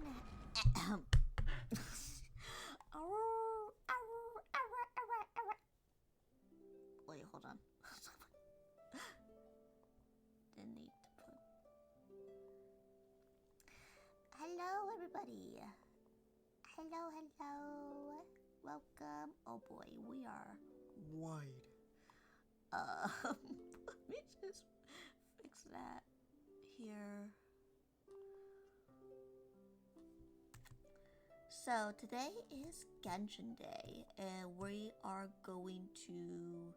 everyone. Wait, hold on. Didn't need to put. Hello, everybody. Hello. Welcome. Oh boy, we are wide. Let me just fix that here. So today is Genshin Day, and we are going to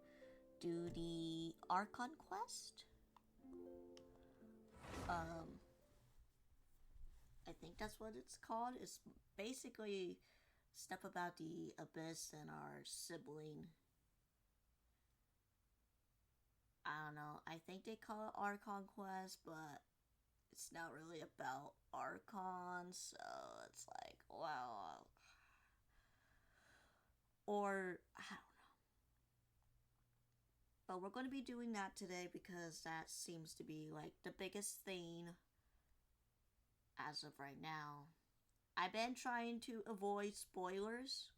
do the Archon Quest. I think that's what it's called. It's basically stuff about the Abyss and our sibling. I don't know. I think they call it Archon Quest, but it's not really about Archon, so it's like, well, or I don't know. But we're going to be doing that today because that seems to be like the biggest thing as of right now. I've been trying to avoid spoilers.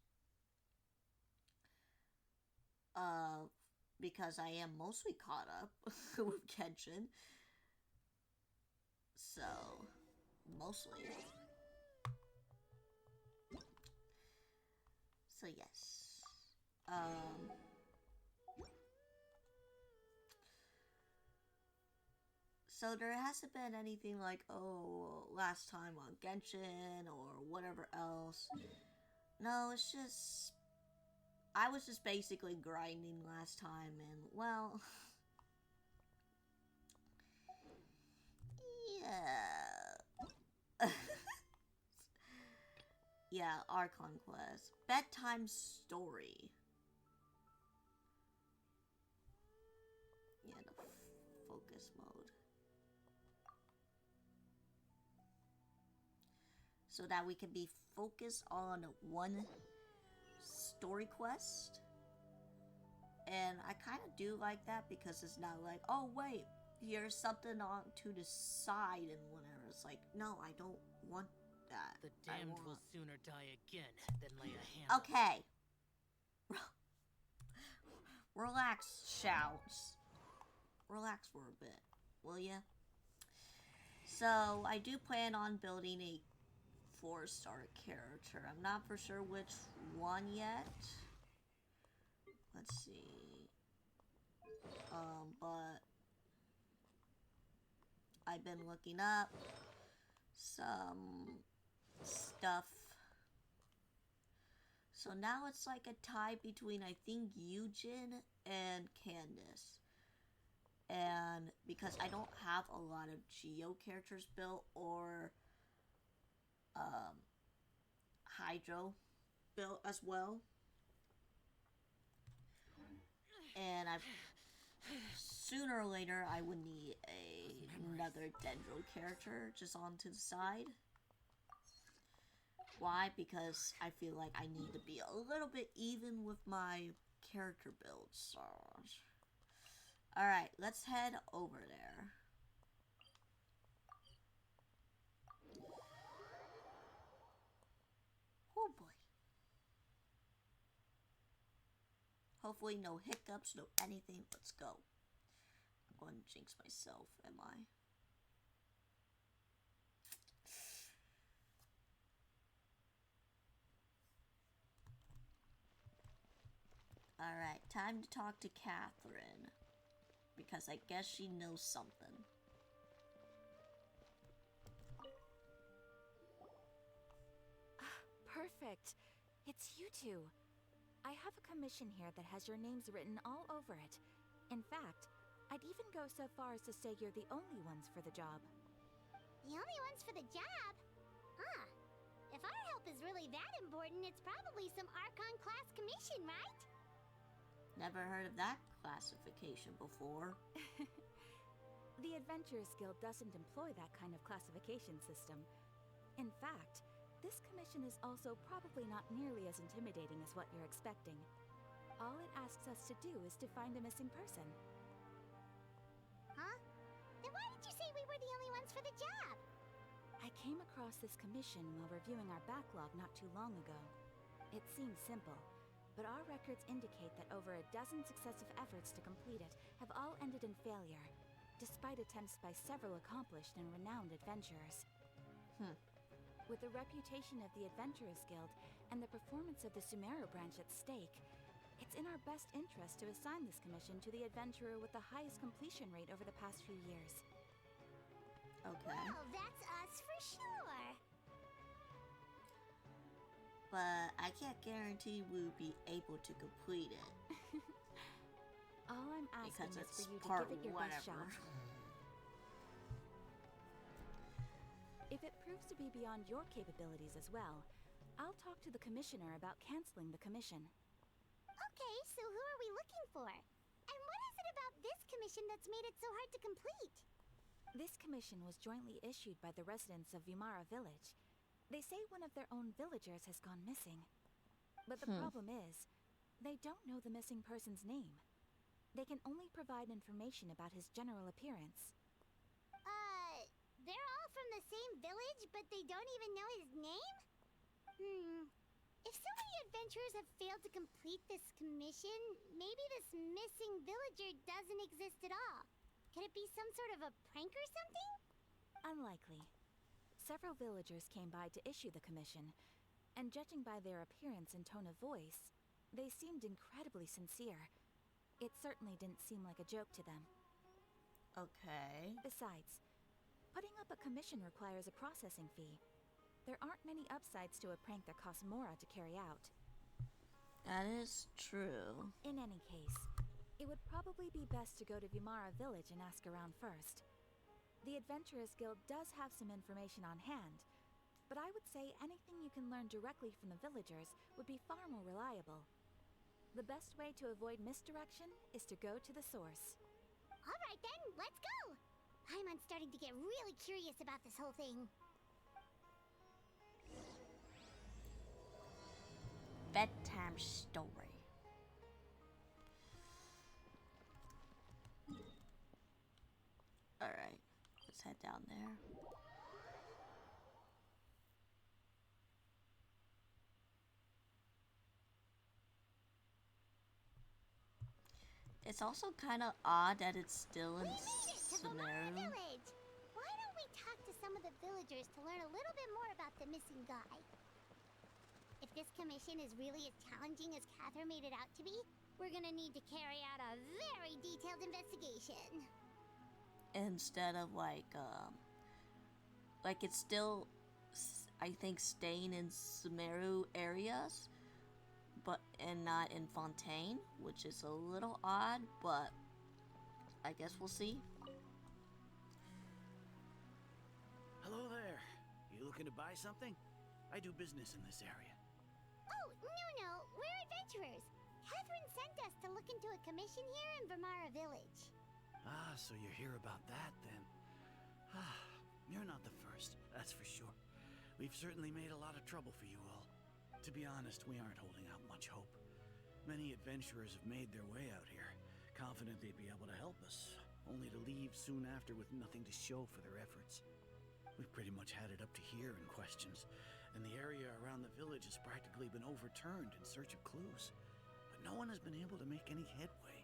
Because I am mostly caught up with Genshin. So, mostly. So, yes. So there hasn't been anything like, oh, last time on Genshin or whatever else. No, it's just, I was just basically grinding last time, and well, yeah. Yeah, Archon Quest. Bedtime Story. Yeah, the focus mode. So that we can be focused on one story quest. And I kind of do like that because it's not like, oh wait, here's something on to the side and whatever. It's like, no, I don't want that. The damned will sooner die again than lay a hand. Okay. Relax, shouts. Relax for a bit, will ya? So, I do plan on building a 4-star character. I'm not for sure which one yet. Let's see. But I've been looking up some stuff. So now it's like a tie between, I think, Eugen and Candace. And because I don't have a lot of Geo characters built or Hydro built as well. And sooner or later I would need another Dendro character just on to the side. Why? Because I feel like I need to be a little bit even with my character builds. So. Alright, let's head over there. Oh boy. Hopefully no hiccups, no anything. Let's go. I'm going to jinx myself, am I? Alright, time to talk to Catherine. Because I guess she knows something. Perfect. It's you two. I have a commission here that has your names written all over it. In fact, I'd even go so far as to say you're the only ones for the job. The only ones for the job? Huh. If our help is really that important, it's probably some Archon class commission, right? Never heard of that classification before. The Adventurers Guild doesn't employ that kind of classification system. In fact, this commission is also probably not nearly as intimidating as what you're expecting. All it asks us to do is to find a missing person. Huh? Then why did you say we were the only ones for the job? I I came across this commission while reviewing our backlog not too long ago. It seems simple, but our records indicate that over a dozen successive efforts to complete it have all ended in failure, despite attempts by several accomplished and renowned adventurers. With the reputation of the Adventurers Guild and the performance of the Sumeru branch at stake, it's in our best interest to assign this commission to the adventurer with the highest completion rate over the past few years. Okay. Well, that's us for sure. But I can't guarantee we'll be able to complete it. All I'm asking Because is it's for you to part give it your best whatever. shot. If it proves to be beyond your capabilities as well, I'll talk to the commissioner about canceling the commission. Okay, so who are we looking for? And what is it about this commission that's made it so hard to complete? This commission was jointly issued by the residents of Vimara Village. They say one of their own villagers has gone missing. But the problem is, they don't know the missing person's name. They can only provide information about his general appearance. They're all from the same village, but they don't even know his name? If so many adventurers have failed to complete this commission, maybe this missing villager doesn't exist at all. Could it be some sort of a prank or something? Unlikely. Several villagers came by to issue the commission, and judging by their appearance and tone of voice, they seemed incredibly sincere. It certainly didn't seem like a joke to them. Okay. Besides, putting up a commission requires a processing fee. There aren't many upsides to a prank that costs Mora to carry out. That is true. In any case, it would probably be best to go to Vimara Village and ask around first. The Adventurers Guild does have some information on hand, but I would say anything you can learn directly from the villagers would be far more reliable. The best way to avoid misdirection is to go to the source. All right then, let's go! I'm starting to get really curious about this whole thing. Bedtime story. Alright, let's head down there. It's also kind of odd that it's still in We made it to Vimara Sumeru. Village! Why don't we talk to some of the villagers to learn a little bit more about the missing guy? If this commission is really as challenging as Catherine made it out to be, we're gonna need to carry out a very detailed investigation. Instead of like it's still, I think, staying in Sumeru areas, and not in Fontaine, which is a little odd, but I guess we'll see. Hello there. You looking to buy something? I do business in this area. Oh, no, we're adventurers. Catherine sent us to look into a commission here in Vimara Village. Ah, so you're here about that then. Ah, you're not the first, that's for sure. We've certainly made a lot of trouble for you all. To be honest, we aren't holding out much hope. Many adventurers have made their way out here, confident they'd be able to help us, only to leave soon after with nothing to show for their efforts. We've pretty much had it up to here in questions, and the area around the village has practically been overturned in search of clues. But no one has been able to make any headway.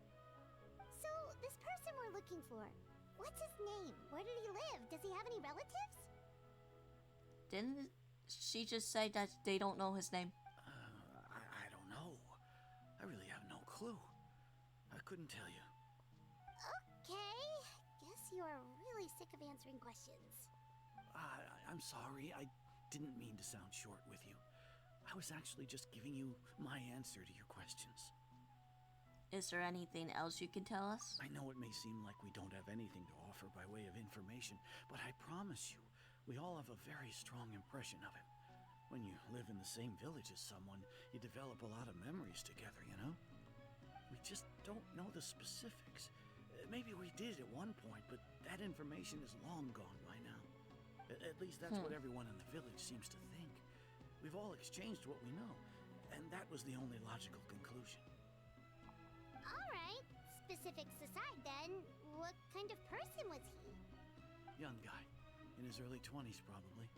So, this person we're looking for, what's his name? Where did he live? Does he have any relatives? Didn't she just say that they don't know his name? I don't know. I really have no clue. I couldn't tell you. Okay, guess you're really sick of answering questions. I'm sorry. I didn't mean to sound short with you. I was actually just giving you my answer to your questions. Is there anything else you can tell us? I know it may seem like we don't have anything to offer by way of information, but I promise you, we all have a very strong impression of him. When you live in the same village as someone, you develop a lot of memories together, you know? We just don't know the specifics. Maybe we did at one point, but that information is long gone by now. At least that's what everyone in the village seems to think. We've all exchanged what we know, and that was the only logical conclusion. Alright, specifics aside then, what kind of person was he? Young guy, in his early 20s probably.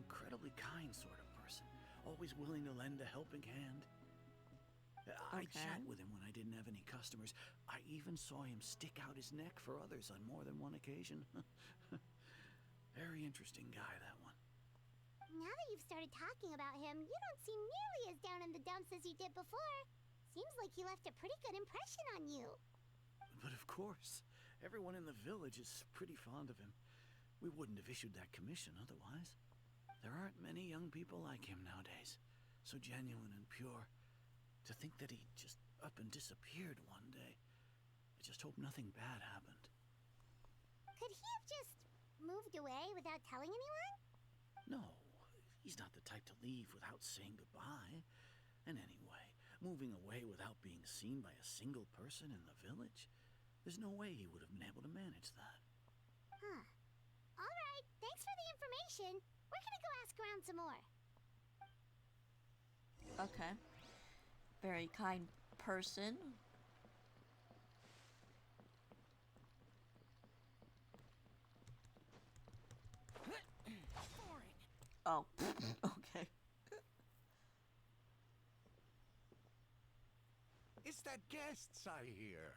Incredibly kind sort of person, always willing to lend a helping hand. I chat with him when I didn't have any customers. I even saw him stick out his neck for others on more than one occasion. Very interesting guy, that one. Now that you've started talking about him, you don't seem nearly as down in the dumps as you did before. Seems like he left a pretty good impression on you. But of course, everyone in the village is pretty fond of him. We wouldn't have issued that commission otherwise. There aren't many young people like him nowadays. So genuine and pure. To think that he just up and disappeared one day. I just hope nothing bad happened. Could he have just moved away without telling anyone? No, he's not the type to leave without saying goodbye. And anyway, moving away without being seen by a single person in the village, there's no way he would have been able to manage that. Huh. Alright, thanks for the information. We're gonna go ask around some more. Okay. Very kind person. Oh, okay. It's that guests I hear.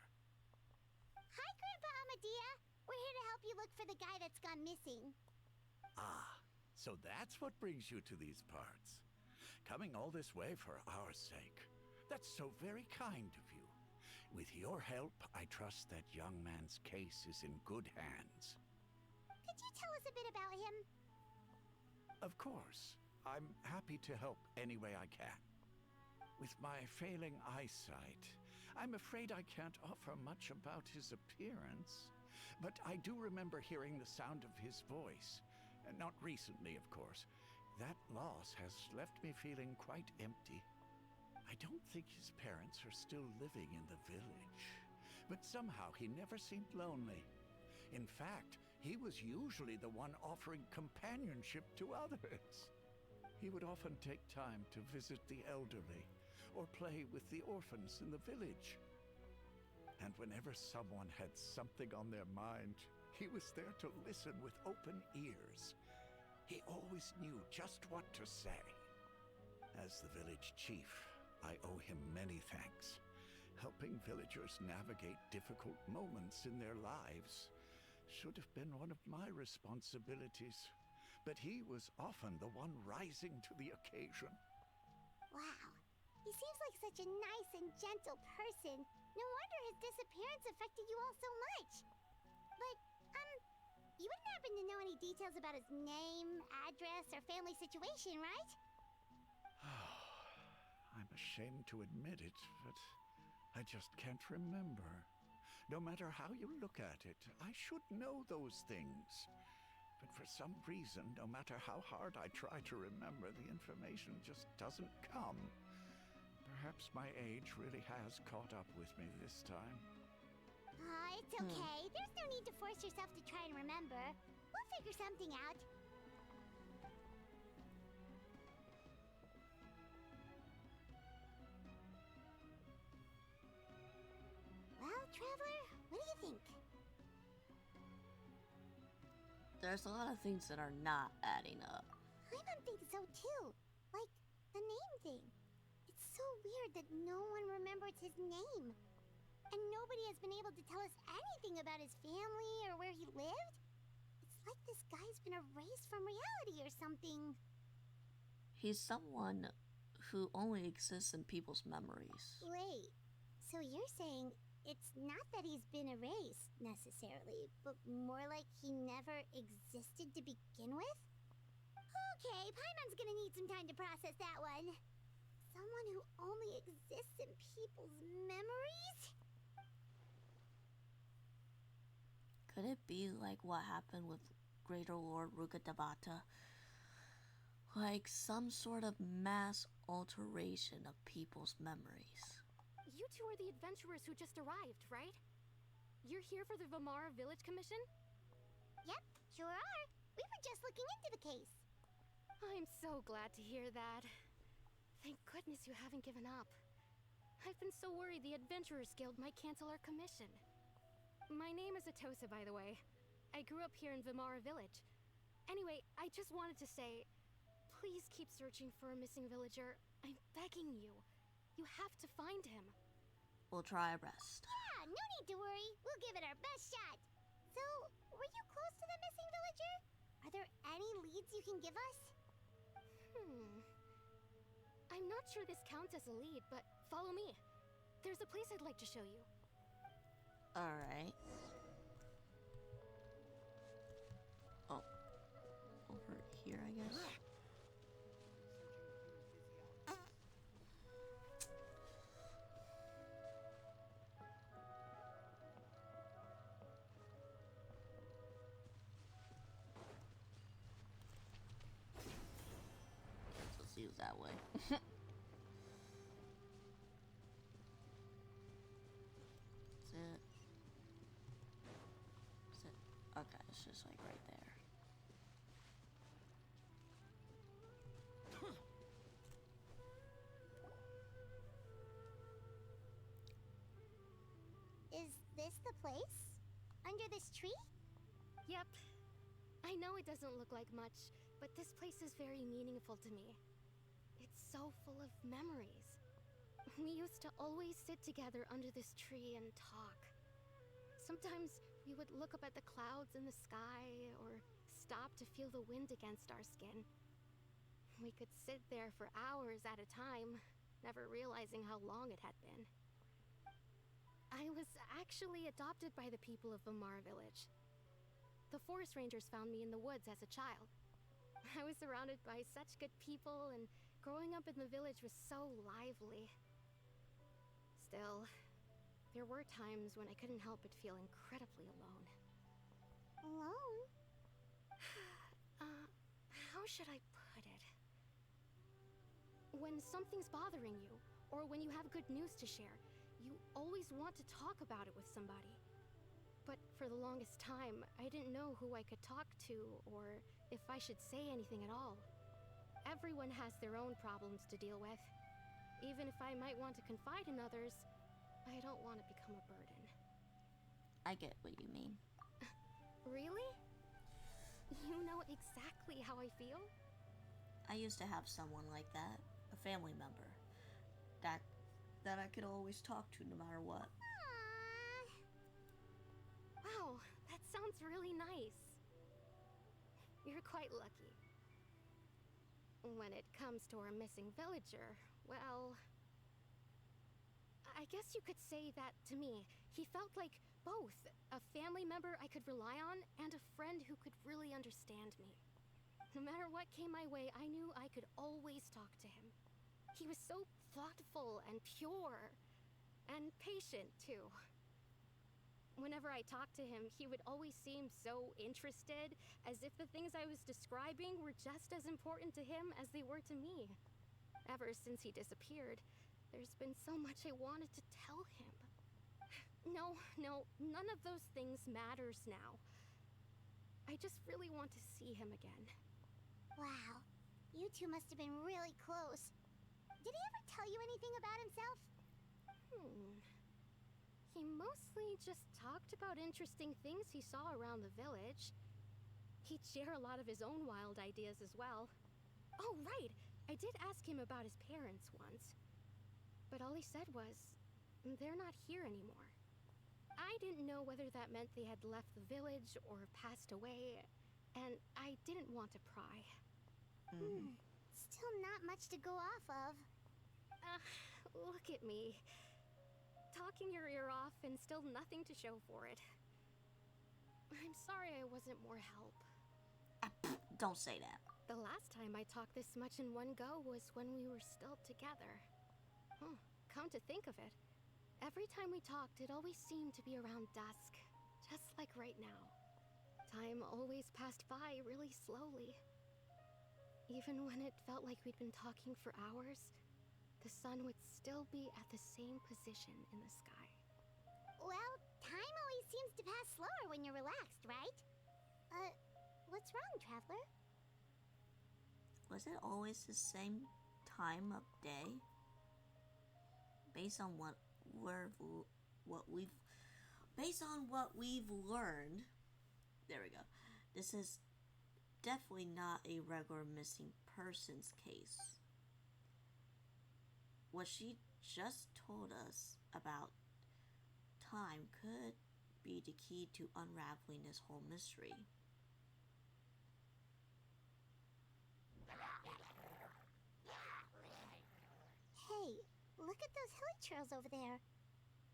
Hi, Grandpa Amadea. We're here to help you look for the guy that's gone missing. Ah, so that's what brings you to these parts. Coming all this way for our sake. That's so very kind of you. With your help, I trust that young man's case is in good hands. Could you tell us a bit about him? Of course. I'm happy to help any way I can. With my failing eyesight, I'm afraid I can't offer much about his appearance. But I do remember hearing the sound of his voice. Not recently, of course. That loss has left me feeling quite empty. I don't think his parents are still living in the village. But somehow he never seemed lonely. In fact, he was usually the one offering companionship to others. He would often take time to visit the elderly or play with the orphans in the village. And whenever someone had something on their mind, he was there to listen with open ears. He always knew just what to say. As the village chief, I owe him many thanks. Helping villagers navigate difficult moments in their lives should have been one of my responsibilities. But he was often the one rising to the occasion. Wow. He seems like such a nice and gentle person. No wonder his disappearance affected you all so much. But, you wouldn't happen to know any details about his name, address, or family situation, right? I'm ashamed to admit it, but I just can't remember. No matter how you look at it, I should know those things. But for some reason, no matter how hard I try to remember, the information just doesn't come. Perhaps my age really has caught up with me this time. It's okay. There's no need to force yourself to try and remember. We'll figure something out. Well, Traveler, what do you think? There's a lot of things that are not adding up. I don't think so too. Like, the name thing. It's so weird that no one remembers his name. And nobody has been able to tell us anything about his family or where he lived. It's like this guy's been erased from reality or something. He's someone who only exists in people's memories. Wait, so you're saying it's not that he's been erased, necessarily, but more like he never existed to begin with? Okay, Paimon's gonna need some time to process that one. Someone who only exists in people's memories? Could it be like what happened with Greater Lord Rugadabata? Like some sort of mass alteration of people's memories. You two are the adventurers who just arrived, right? You're here for the Vamara Village Commission? Yep, sure are. We were just looking into the case. I'm so glad to hear that. Thank goodness you haven't given up. I've been so worried the Adventurers Guild might cancel our commission. My name is Atosa, by the way. I grew up here in Vamara Village. Anyway, I just wanted to say, please keep searching for a missing villager. I'm begging you. You have to find him. We'll try our best. Yeah, no need to worry. We'll give it our best shot. So, were you close to the missing villager? Are there any leads you can give us? I'm not sure this counts as a lead, but follow me. There's a place I'd like to show you. Alright. Oh. Over here, I guess. Let's use that way. Okay, it's just like right there. Is this the place? Under this tree? Yep. I know it doesn't look like much, but this place is very meaningful to me. It's so full of memories. We used to always sit together under this tree and talk. Sometimes we would look up at the clouds in the sky or stop to feel the wind against our skin. We could sit there for hours at a time, never realizing how long it had been. I was actually adopted by the people of Vamar village. The forest rangers found me in the woods as a child. I was surrounded by such good people, and growing up in the village was so lively. Still, there were times when I couldn't help but feel incredibly alone. Alone? How should I put it? When something's bothering you, or when you have good news to share, you always want to talk about it with somebody. But for the longest time, I didn't know who I could talk to, or if I should say anything at all. Everyone has their own problems to deal with. Even if I might want to confide in others, I don't want to become a burden. I get what you mean. Really? You know exactly how I feel? I used to have someone like that, a family member, that I could always talk to no matter what. Aww. Wow, that sounds really nice. You're quite lucky. When it comes to our missing villager, well, I guess you could say that to me. He felt like both a family member I could rely on and a friend who could really understand me. No matter what came my way, I knew I could always talk to him. He was so thoughtful and pure, and patient too. Whenever I talked to him, he would always seem so interested, as if the things I was describing were just as important to him as they were to me. Ever since he disappeared, there's been so much I wanted to tell him. No, none of those things matters now. I just really want to see him again. Wow. You two must have been really close. Did he ever tell you anything about himself? He mostly just talked about interesting things he saw around the village. He'd share a lot of his own wild ideas as well. Oh, right! I did ask him about his parents once. But all he said was, they're not here anymore. I didn't know whether that meant they had left the village or passed away, and I didn't want to pry. Still not much to go off of. Look at me. Talking your ear off and still nothing to show for it. I'm sorry I wasn't more help. Don't say that. The last time I talked this much in one go was when we were still together. Come to think of it, every time we talked, it always seemed to be around dusk, just like right now. Time always passed by really slowly. Even when it felt like we'd been talking for hours, the sun would still be at the same position in the sky. Well, time always seems to pass slower when you're relaxed, right? What's wrong, Traveler? Was it always the same time of day? Based on what we've learned, there we go. This definitely not a regular missing persons case. What she just told us about time could be the key to unraveling this whole mystery. Hey, look at those hilly trails over there.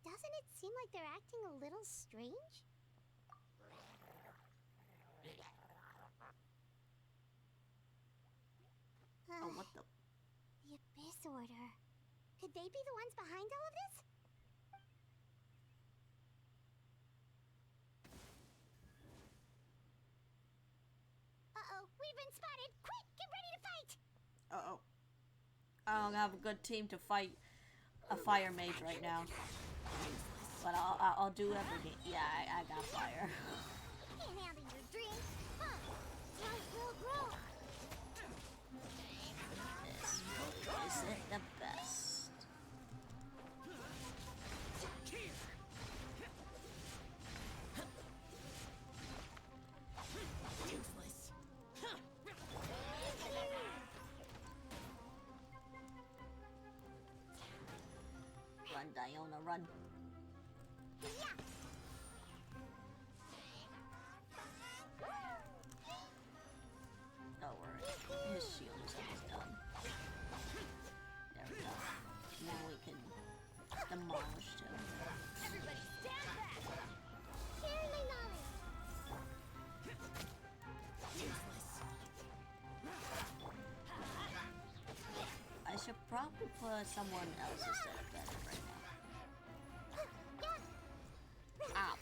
Doesn't it seem like they're acting a little strange? Oh, what the? The Abyss Order. Could they be the ones behind all of this? Uh-oh, we've been spotted! Quick, get ready to fight! Uh-oh. I don't have a good team to fight a fire mage right now. But I'll do everything. Yeah, I got fire. Can't handle your drink. Huh. Grow. This isn't the best. Run, Diona, run. Don't worry. His shield is almost done. There we go. Now we can demolish him. Everybody stand back! Share my knowledge. I should probably put someone else instead of Bennett right now. Ow.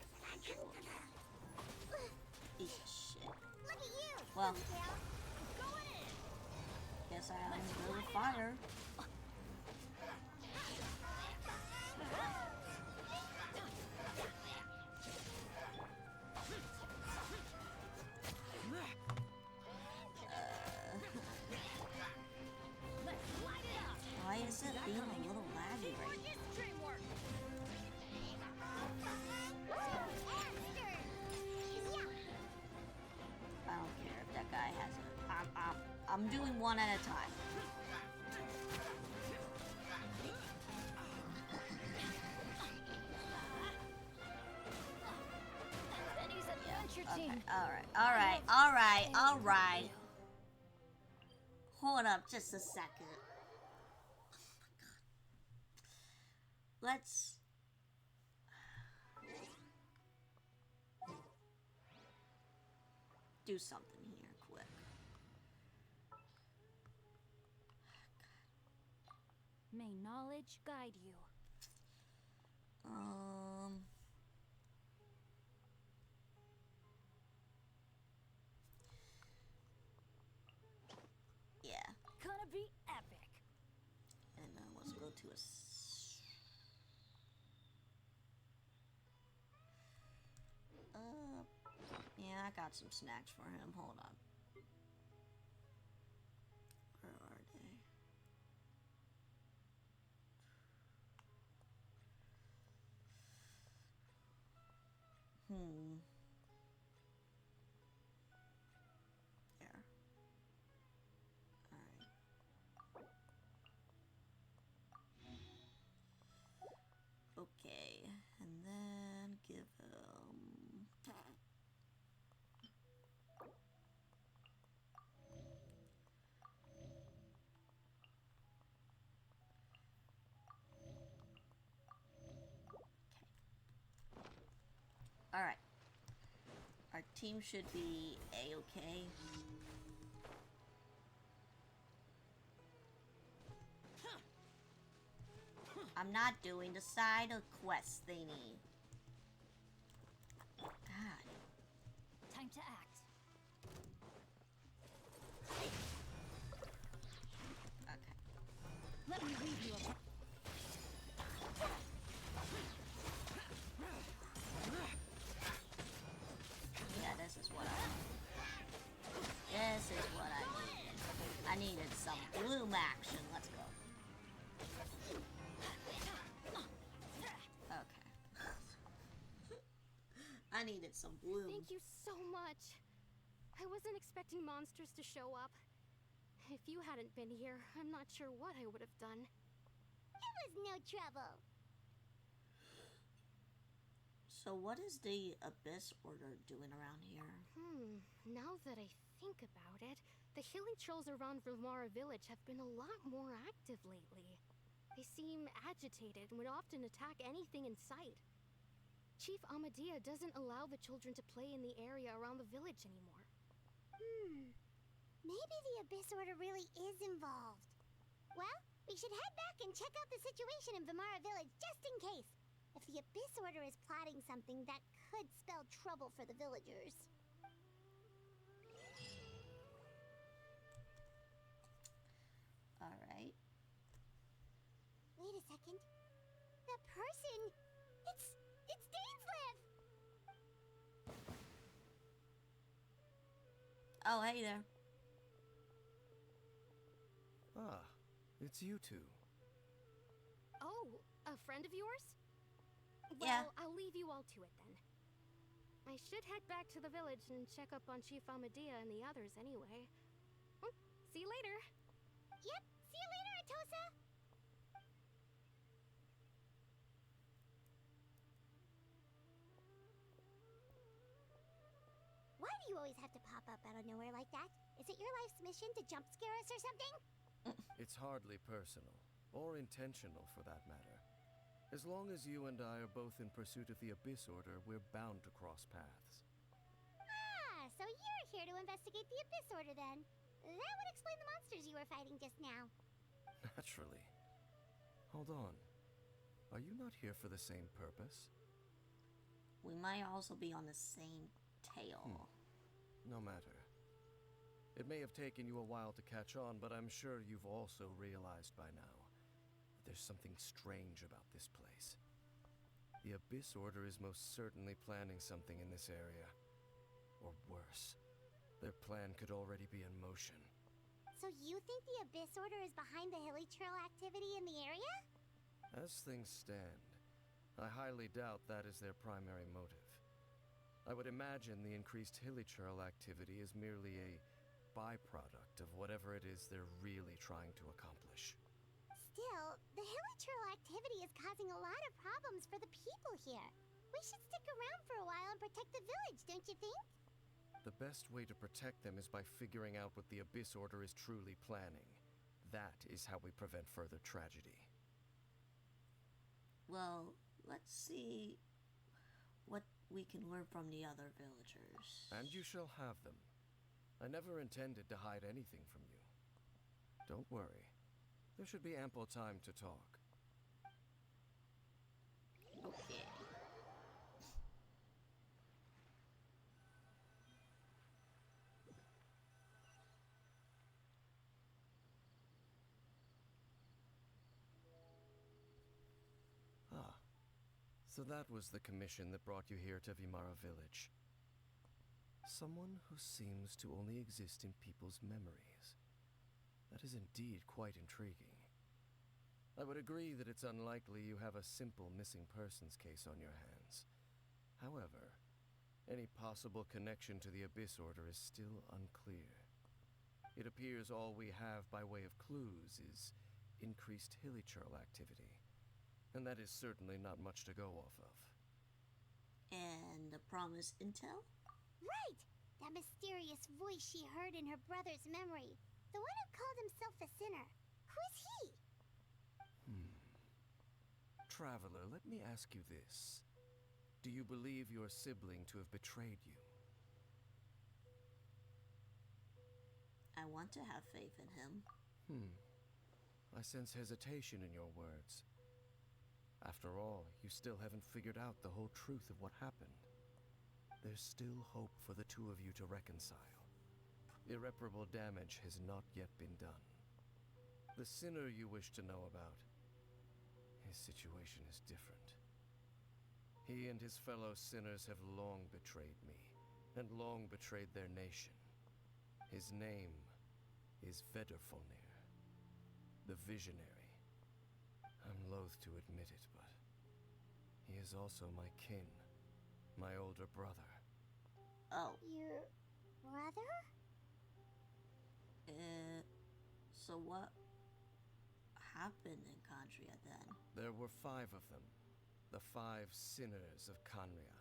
Piece of shit. Look at you. Well, Tail. guess I am good with fire. Why is it being a little laggy right now? I don't care if that guy has it. I'm doing one at a time. Benny's adventure Okay, team. alright. Hold up just a second. Let's... do something here quick. May knowledge guide you. Yeah. Gonna be epic. And let's go to a... yeah, I got some snacks for him. Hold on. Where are they? There. Alright. Okay, and then give him... Alright. Our team should be A-okay. I'm not doing the side quest thingy. God. Time to act. Okay. Let me read you a Yeah, this is what I need. This is what I needed. I needed some bloom action. Let's go. Okay. I needed some bloom. Thank you so much. I was wasn't expecting monsters to show up. If you hadn't been here, I'm not sure what I would have done. It was no trouble. So what is the Abyss Order doing around here? Now that I think about it, the healing trolls around Vilmara village have been a lot more active lately. They seem agitated and would often attack anything in sight. Chief Amadea doesn't allow the children to play in the area around the village anymore. Maybe the Abyss Order really is involved. Well, we should head back and check out the situation in Vilmara village just in case. If the Abyss Order is plotting something, that could spell trouble for the villagers. Alright. Wait a second. That person... It's Dainslev! Oh, hey there. Ah, it's you two. Oh, a friend of yours? Yeah. Well, I'll leave you all to it then. I should head back to the village and check up on Chief Amadea and the others anyway. See you later. Yep, see you later, Atosa! Why do you always have to pop up out of nowhere like that? Is it your life's mission to jump scare us or something? It's hardly personal, or intentional for that matter. As long as you and I are both in pursuit of the Abyss Order, we're bound to cross paths. Ah, so you're here to investigate the Abyss Order then. That would explain the monsters you were fighting just now. Naturally. Hold on. Are you not here for the same purpose? We might also be on the same tail. No matter. It may have taken you a while to catch on, but I'm sure you've also realized by now that there's something strange about this place. The Abyss Order is most certainly planning something in this area. Or worse, their plan could already be in motion. So you think the Abyss Order is behind the hilly trail activity in the area? As things stand, I highly doubt that is their primary motive. I would imagine the increased hilly trail activity is merely a byproduct of whatever it is they're really trying to accomplish. Still, the hilly trail activity is causing a lot of problems for the people here. We should stick around for a while and protect the village, don't you think? The best way to protect them is by figuring out what the Abyss Order is truly planning. That is how we prevent further tragedy. Well, let's see what we can learn from the other villagers. And you shall have them. I never intended to hide anything from you. Don't worry. There should be ample time to talk. Okay. Ah. So that was the commission that brought you here to Vilmara village. Someone who seems to only exist in people's memories. That is indeed quite intriguing. I would agree that it's unlikely you have a simple missing persons case on your hands. However, any possible connection to the Abyss Order is still unclear. It appears all we have by way of clues is increased hilly trail activity, and that is certainly not much to go off of. And the promised intel? Right! That mysterious voice she heard in her brother's memory. The one who called himself a sinner. Who is he? Traveler, let me ask you this. Do you believe your sibling to have betrayed you? I want to have faith in him. I sense hesitation in your words. After all, you still haven't figured out the whole truth of what happened. There's still hope for the two of you to reconcile. Irreparable damage has not yet been done. The sinner you wish to know about, his situation is different. He and his fellow sinners have long betrayed me, and long betrayed their nation. His name is Vedderfolnir, the Visionary. I'm loath to admit it, but he is also my kin, my older brother. Oh. Your brother? So what happened in Condria then? There were 5 of them. The 5 sinners of Canria.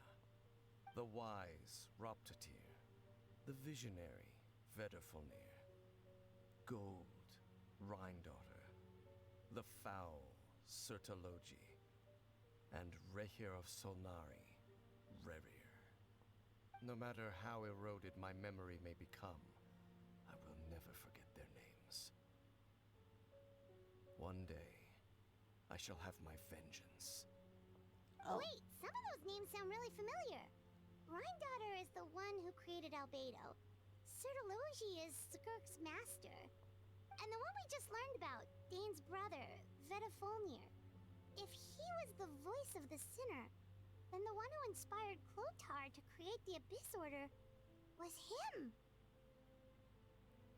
The wise, Roptatir. The visionary, Vedderfolnir. Gold, Rhindaughter. The foul, Sertologi. And Rehir of Solnari, Rerir. No matter how eroded my memory may become, I will never forget their names. One day, I shall have my vengeance. Oh, Wait, some of those names sound really familiar. Rhindaughter is the one who created Albedo. Sertologi is Skirk's master. And the one we just learned about, Dane's brother, Vedderfolnir. If he was the voice of the sinner, then the one who inspired Clotar to create the Abyss Order was him.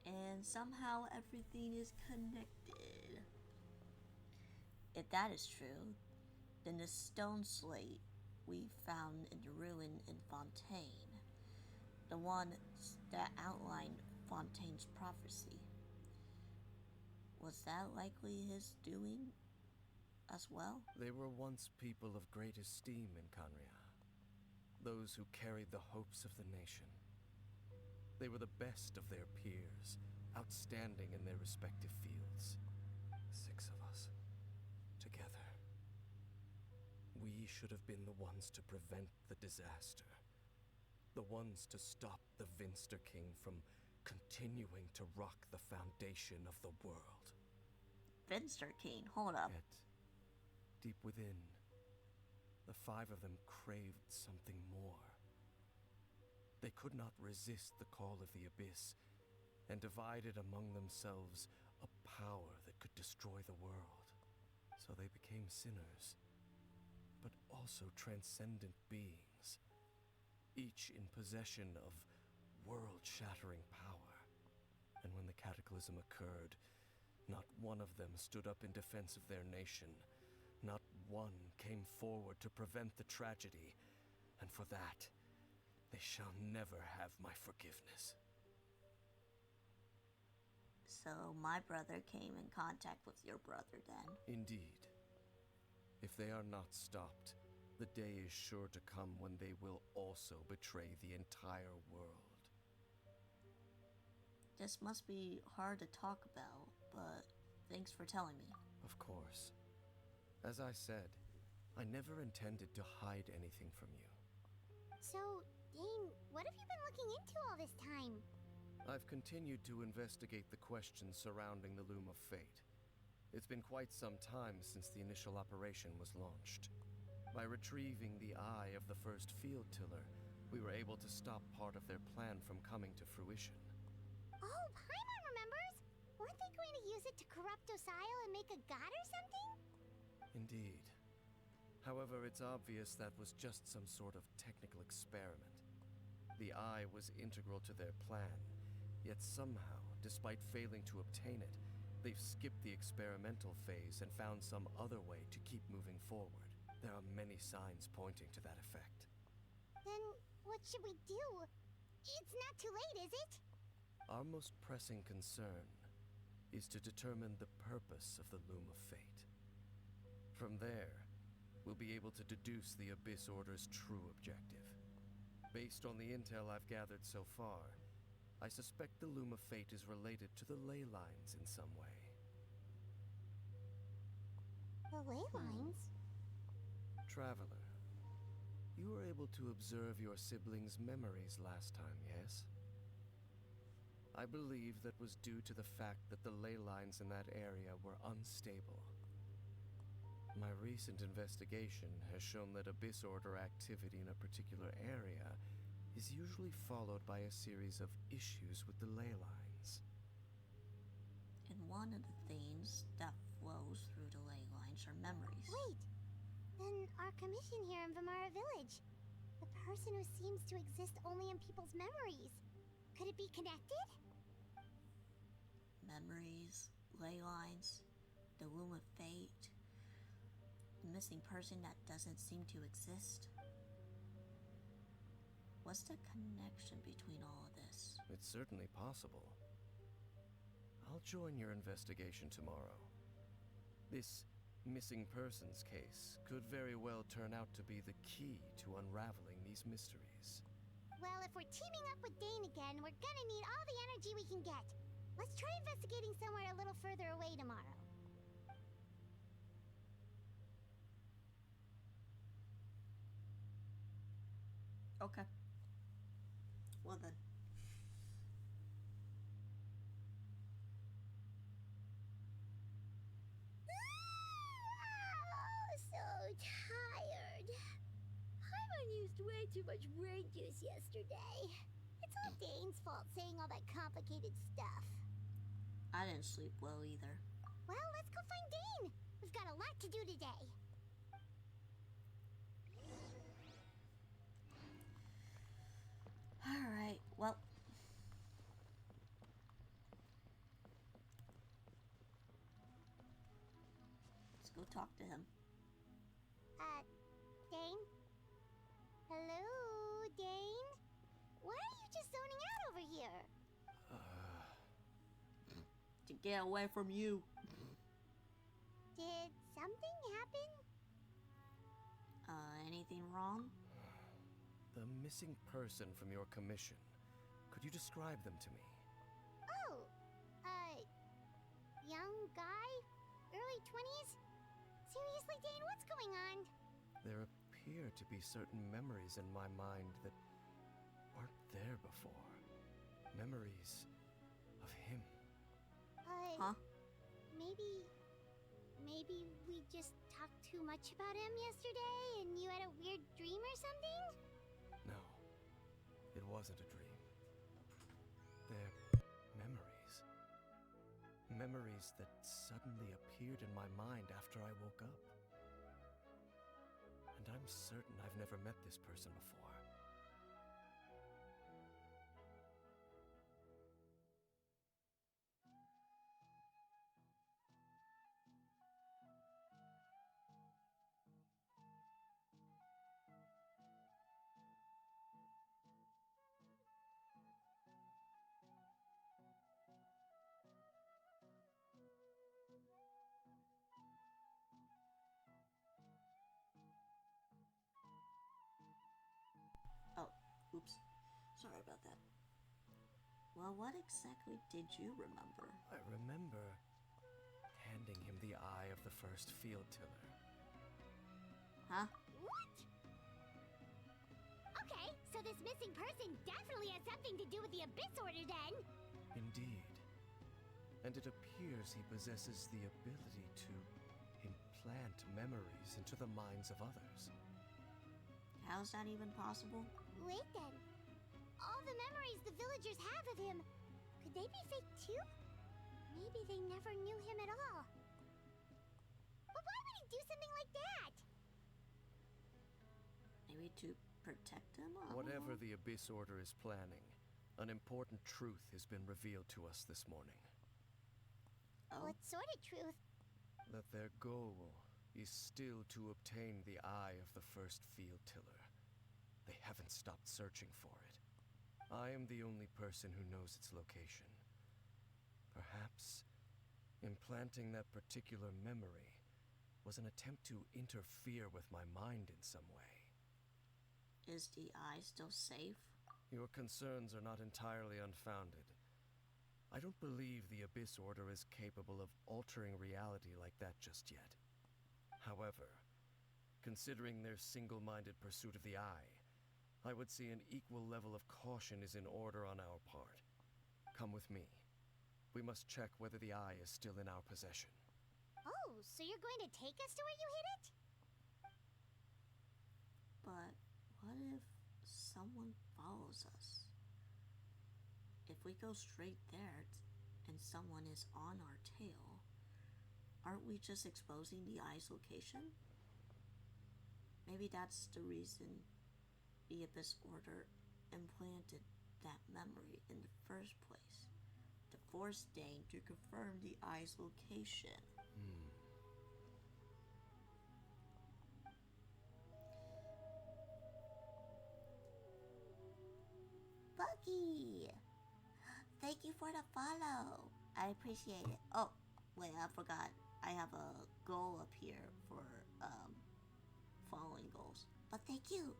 and somehow everything is connected. If that is true, then the stone slate we found in the ruin in Fontaine, the one that outlined Fontaine's prophecy, was that likely his doing as well? They were once people of great esteem in Canria. Those who carried the hopes of the nation. They were the best of their peers, outstanding in their respective fields. 6 of us, together. We should have been the ones to prevent the disaster. The ones to stop the Vinster King from continuing to rock the foundation of the world. Finster King, hold up. Yet, deep within, the 5 of them craved something more. They could not resist the call of the Abyss, and divided among themselves a power that could destroy the world. So they became sinners, but also transcendent beings, each in possession of world-shattering power. And when the cataclysm occurred, not one of them stood up in defense of their nation. Not one came forward to prevent the tragedy, and for that, they shall never have my forgiveness. So my brother came in contact with your brother then. Indeed. If they are not stopped, the day is sure to come when they will also betray the entire world. This must be hard to talk about, but thanks for telling me. Of course. As I said, I never intended to hide anything from you. So, Dane, what have you been looking into all this time? I've continued to investigate the questions surrounding the Loom of Fate. It's been quite some time since the initial operation was launched. By retrieving the eye of the first field tiller, we were able to stop part of their plan from coming to fruition. Oh, Paimon remembers! Weren't they going to use it to corrupt Osile and make a god or something? Indeed. However, it's obvious that was just some sort of technical experiment. The eye was integral to their plan, yet somehow, despite failing to obtain it, they've skipped the experimental phase and found some other way to keep moving forward. There are many signs pointing to that effect. Then, what should we do? It's not too late, is it? Our most pressing concern is to determine the purpose of the Loom of Fate. From there, we'll be able to deduce the Abyss Order's true objective. Based on the intel I've gathered so far, I suspect the Loom of Fate is related to the ley lines in some way. The ley lines? Traveler, you were able to observe your siblings' memories last time, yes? I believe that was due to the fact that the ley lines in that area were unstable. My recent investigation has shown that Abyss Order activity in a particular area is usually followed by a series of issues with the ley lines. And one of the things that flows through the ley lines are memories. Wait! Then our commission here in Vimara Village. The person who seems to exist only in people's memories. Could it be connected? Memories, ley lines, the Loom of Fate, the missing person that doesn't seem to exist. What's the connection between all of this? It's certainly possible. I'll join your investigation tomorrow. This missing persons case could very well turn out to be the key to unraveling these mysteries. Well, if we're teaming up with Dane again, we're gonna need all the energy we can get. Let's try investigating somewhere a little further away tomorrow. Okay. Well then. So tired. Paimon used way too much brain juice yesterday. It's all Dane's fault saying all that complicated stuff. I didn't sleep well either. Well, let's go find Dane. We've got a lot to do today. Alright, well. Let's go talk to him. Dane? Hello, Dane? Why are you just zoning out over here? To get away from you. Did something happen? Anything wrong? The missing person from your commission. Could you describe them to me? Oh, young guy? Early 20s? Seriously, Dane, what's going on? There appear to be certain memories in my mind that weren't there before. Memories of him. Huh? Maybe we just talked too much about him yesterday and you had a weird dream or something? No, it wasn't a dream. They're memories. Memories that suddenly appeared in my mind after I woke up. And I'm certain I've never met this person before. Oh, oops. Sorry about that. Well, what exactly did you remember? I remember handing him the eye of the first field tiller. Huh? What? Okay, so this missing person definitely has something to do with the Abyss Order then. Indeed. And it appears he possesses the ability to implant memories into the minds of others. How's that even possible? Wait then. All the memories the villagers have of him, could they be fake too? Maybe they never knew him at all. But why would he do something like that? Maybe to protect him? I don't Whatever know. the Abyss Order is planning, an important truth has been revealed to us this morning. Oh, What sort of truth? That their goal is still to obtain the eye of the first field tiller. They haven't stopped searching for it. I am the only person who knows its location. Perhaps implanting that particular memory was an attempt to interfere with my mind in some way. is the eye still safe? Your concerns are not entirely unfounded. I don't believe the Abyss Order is capable of altering reality like that just yet. However, considering their single-minded pursuit of the eye, I would say an equal level of caution is in order on our part. Come with me. We must check whether the eye is still in our possession. Oh, so you're going to take us to where you hid it? But what if someone follows us? If we go straight there and someone is on our tail, aren't we just exposing the eye's location? Maybe that's the reason the Abyss Order implanted that memory in the first place, to force Dane to confirm the eye's location. Bucky! Thank you for the follow. I appreciate it. Oh, wait, I forgot. I have a goal up here for following goals. But thank you.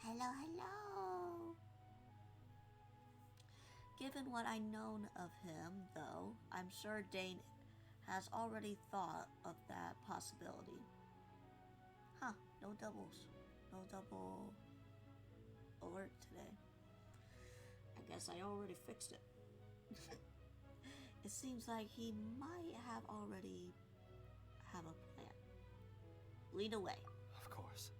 Hello, hello. Given what I known of him, though, I'm sure Dane has already thought of that possibility. Huh, no doubles. No double alert today. I guess I already fixed it. It seems like he might have already have a plan. Lead away. Of course.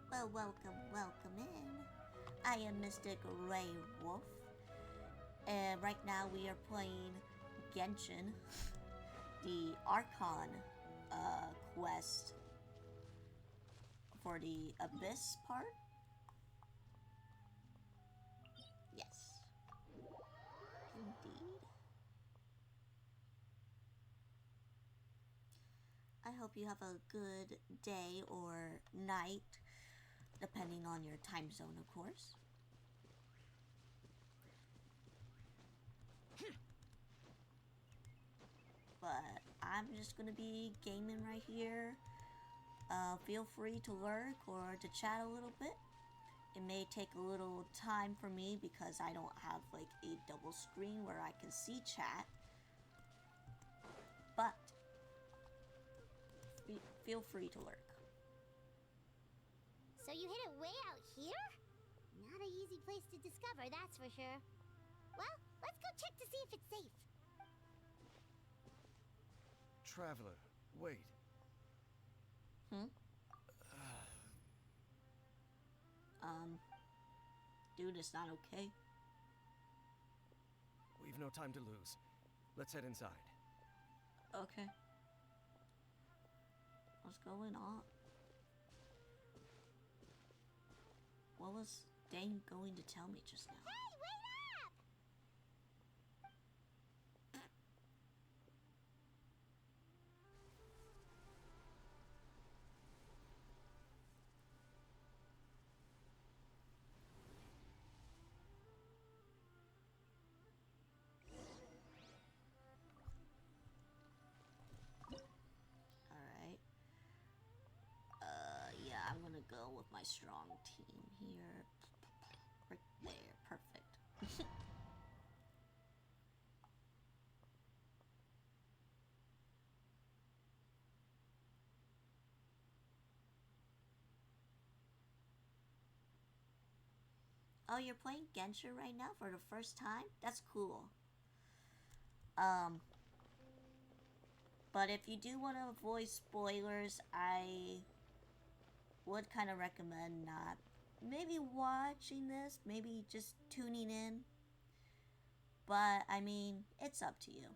Well, welcome in. I am Mr. Grey Wolf, and right now we are playing Genshin, the Archon Quest for the Abyss part. Yes, indeed. I hope you have a good day or night, depending on your time zone, of course. But I'm just gonna be gaming right here. Feel free to lurk or to chat a little bit. It may take a little time for me because I don't have like a double screen where I can see chat. But feel free to lurk. So you hid it way out here? Not an easy place to discover, that's for sure. Well, let's go check to see if it's safe. Traveler, wait. Dude, it's not okay. We've no time to lose. Let's head inside. Okay. What's going on? What was Dane going to tell me just now? Hey, wait up! Alright. Yeah, I'm gonna go with my strong team here. Right there, perfect. Oh, you're playing Genshin right now for the first time? That's cool. But if you do want to avoid spoilers, I would kind of recommend not maybe watching this, maybe just tuning in. But I mean, it's up to you.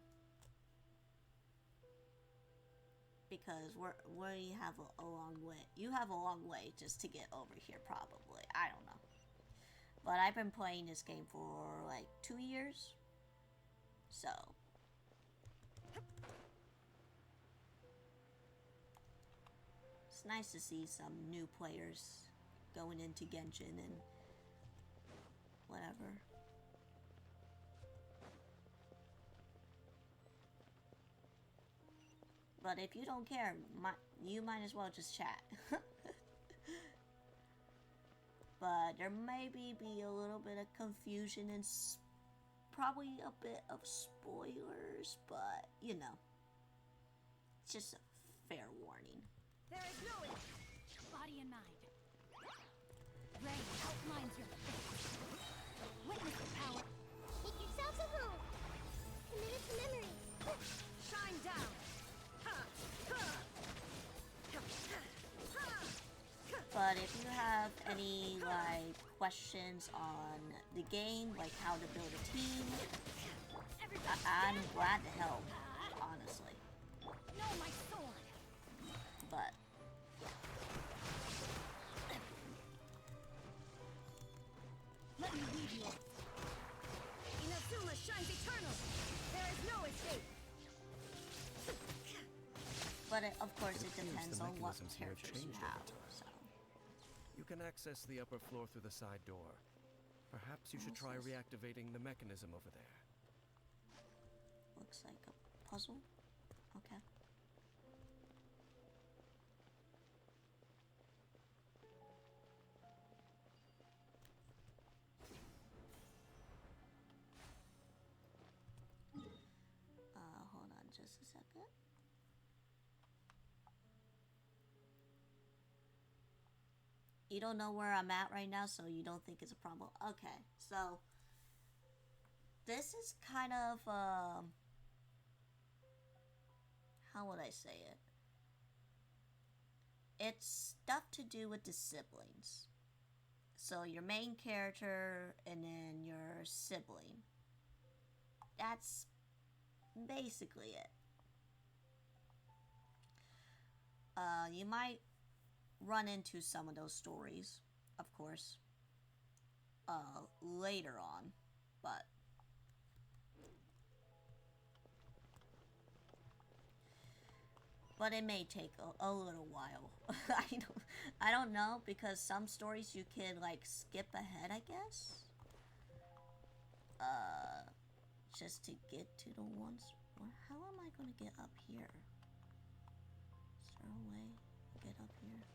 Because we have a long way. You have a long way just to get over here, probably. I don't know. But I've been playing this game for like 2 years. So. It's nice to see some new players going into Genshin and whatever. But if you don't care, you might as well just chat. But there may be a little bit of confusion and probably a bit of spoilers, but you know, it's just a fair warning. There is no body and mind. Ray outlines your face. Witness the power. Make yourselves at home. Committed to memories. Shine down. But if you have any like questions on the game, like how to build a team, I'm glad to help, honestly. No, my sword. But Let me lead you. Inazuma shines eternal. There is no escape. But of course, it Seems depends the on what mechanisms here have characters you changed over have. time. So, You can access the upper floor through the side door. Perhaps you should try reactivating the mechanism over there. Looks like a puzzle. Okay. Hold on just a second. You don't know where I'm at right now, so you don't think it's a problem. Okay, so this is kind of how would I say it? It's stuff to do with the siblings. So your main character and then your sibling. That's basically it. You might run into some of those stories, of course, later on, but it may take a little while. I don't know, because some stories you can like skip ahead, I guess. Just to get to the ones. How am I gonna get up here? Is there a way to get up here?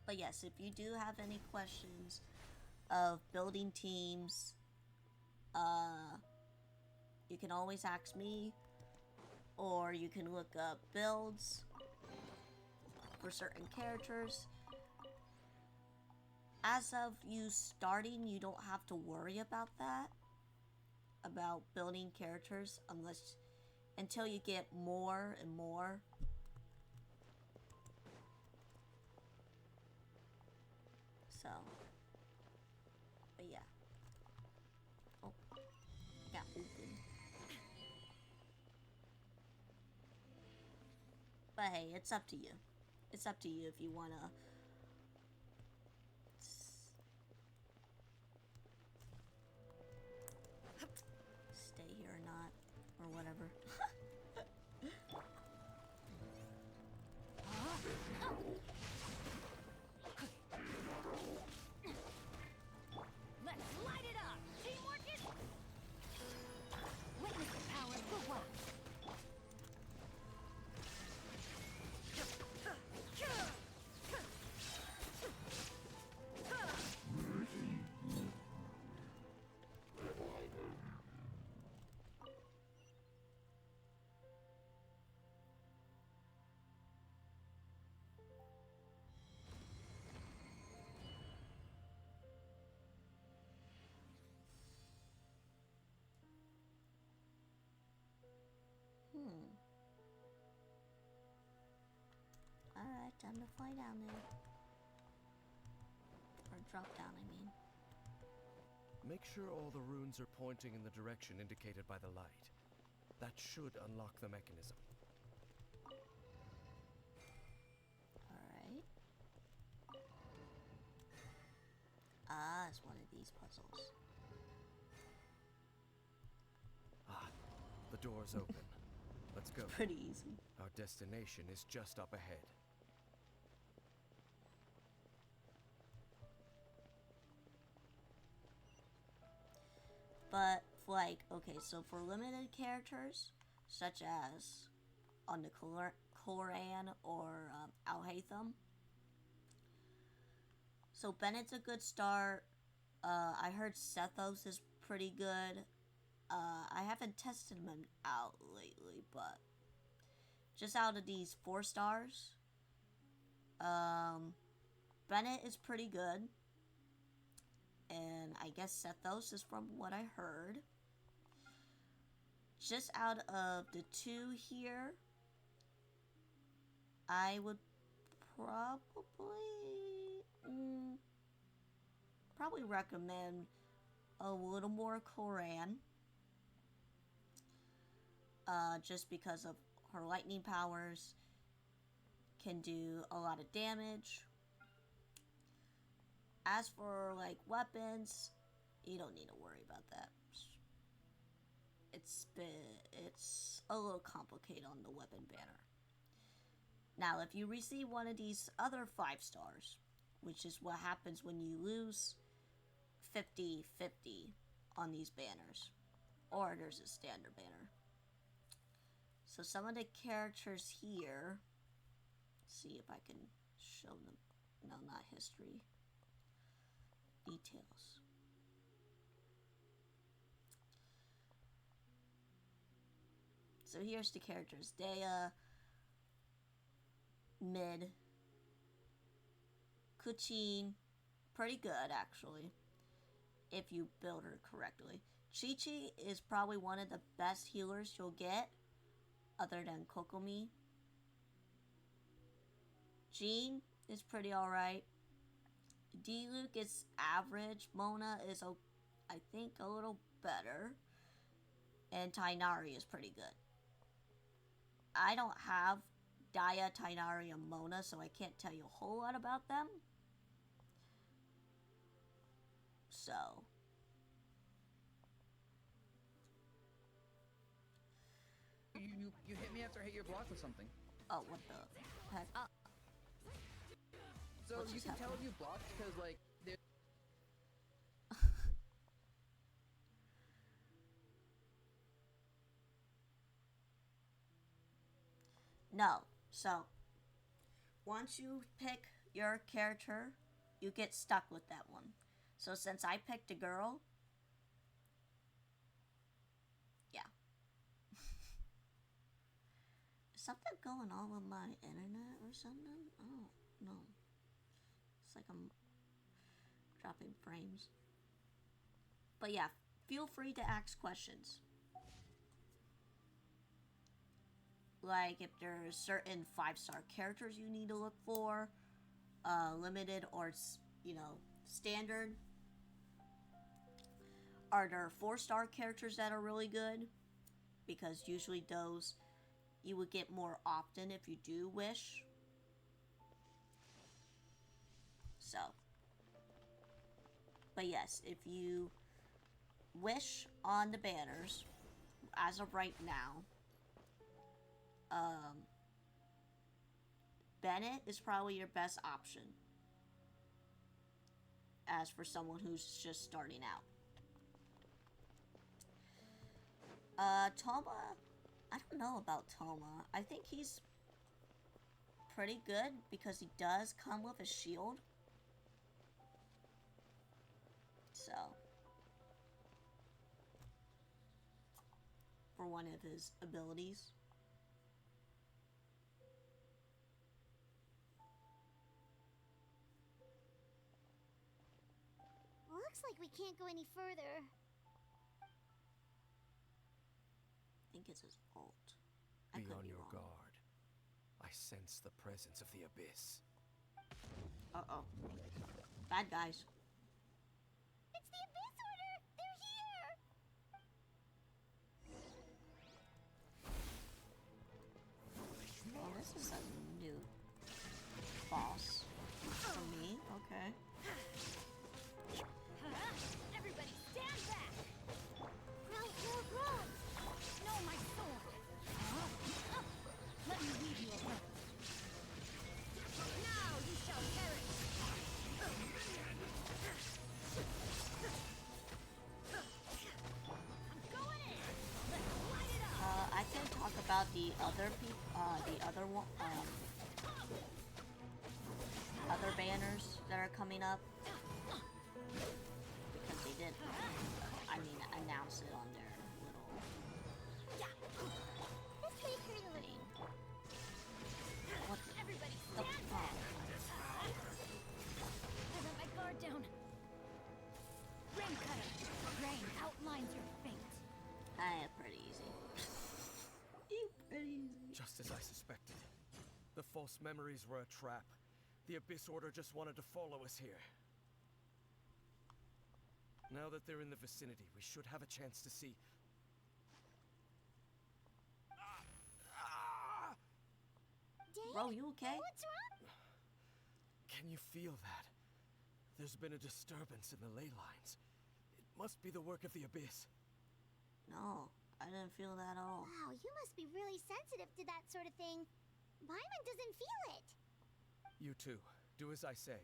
But yes, if you do have any questions of building teams, you can always ask me, or you can look up builds for certain characters. As of you starting, you don't have to worry about that, about building characters, until you get more and more. So, but yeah. Oh, got open. But hey, it's up to you. It's up to you if you wanna stay here or not, or whatever. Let's light it up! Teamwork is... Witness the power of the one. Alright, time to fly down there. Or drop down, I mean. Make sure all the runes are pointing in the direction indicated by the light. That should unlock the mechanism. Alright. Ah, it's one of these puzzles. Ah, the door's open. Let's go. Pretty easy. Our destination is just up ahead. But, like, okay, so for limited characters, such as on the Koran or Al-Haytham, so Bennett's a good start. I heard Sethos is pretty good. I haven't tested him out lately, but just out of these 4 stars, Bennett is pretty good. And I guess Sethos is from what I heard. Just out of the 2 here, I would probably recommend a little more Koran. Just because of her lightning powers can do a lot of damage. As for like weapons, you don't need to worry about that. It's a little complicated on the weapon banner. Now, if you receive one of these other 5 stars, which is what happens when you lose 50-50 on these banners. Or there's a standard banner. So some of the characters here, see if I can show them. No, not history. Details. So here's the characters. Dea, mid. Kuchin, pretty good actually, if you build her correctly. Chi-Chi is probably one of the best healers you'll get, other than Kokomi. Jean is pretty alright. D-Luke is average. Mona is, I think, a little better. And Tainari is pretty good. I don't have Daya, Tainari, and Mona, so I can't tell you a whole lot about them. So. You hit me after I hit your block with something. Oh, what the heck? So you can tell if you blocked because, like, there's... No. So, once you pick your character, you get stuck with that one. So since I picked a girl, yeah. Is something going on with my internet or something? Oh, no. It's like I'm dropping frames. But yeah, feel free to ask questions. Like if there's certain 5-star characters you need to look for, limited or, you know, standard. Are there 4-star characters that are really good? Because usually those you would get more often if you do wish. So. But yes, if you wish on the banners, as of right now, Bennett is probably your best option. As for someone who's just starting out. Toma, I don't know about Toma. I think he's pretty good because he does come with a shield. So, for one of his abilities. Looks like we can't go any further. I think it's his ult. Be on your guard. I sense the presence of the abyss. Uh-oh. Bad guys. It's the Abyss Order! They're here! Oh, this is a new boss for me. Okay. Everybody stand back! Roll! No, my sword! Let me lead you away. Now you shall perish! I'm going in! Let's light it up! I can talk about the other other banners that are coming up. Because they did, announce it on their little This way, Curly. thing. What the? Everybody Oh, stand back! I let my guard down. Rain cutter. Rain outlines your fate. Pretty easy. Pretty easy. Just as I suspected. The false memories were a trap. The Abyss Order just wanted to follow us here. Now that they're in the vicinity, we should have a chance to see. Dave? Bro, you okay? What's wrong? Can you feel that? There's been a disturbance in the ley lines. It must be the work of the Abyss. No, I didn't feel that at all. Wow, you must be really sensitive to that sort of thing. Paimon doesn't feel it. You too. Do as I say.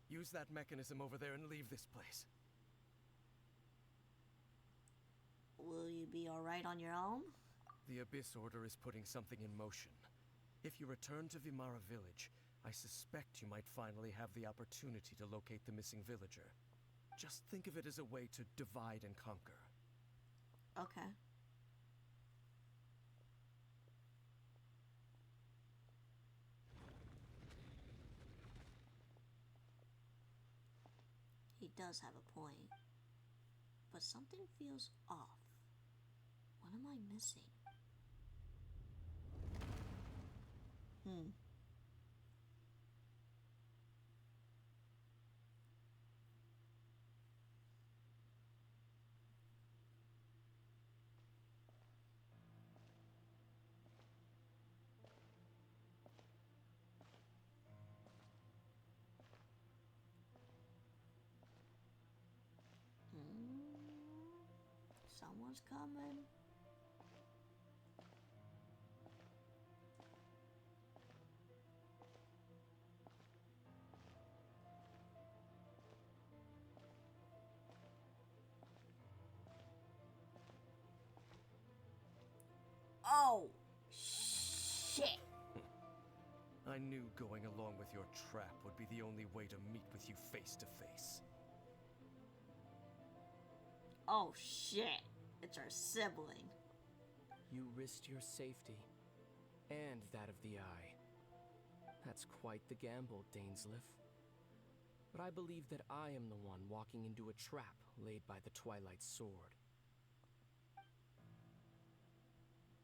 Use that mechanism over there and leave this place. Will you be alright on your own? The Abyss Order is putting something in motion. If you return to Vimara Village, I suspect you might finally have the opportunity to locate the missing villager. Just think of it as a way to divide and conquer. Okay. He does have a point. But something feels off. What am I missing? Someone's coming. Oh, shit. I knew going along with your trap would be the only way to meet with you face to face. Oh, shit. It's our sibling. You risked your safety, and that of the Eye. That's quite the gamble, Dainsleif. But I believe that I am the one walking into a trap laid by the Twilight Sword.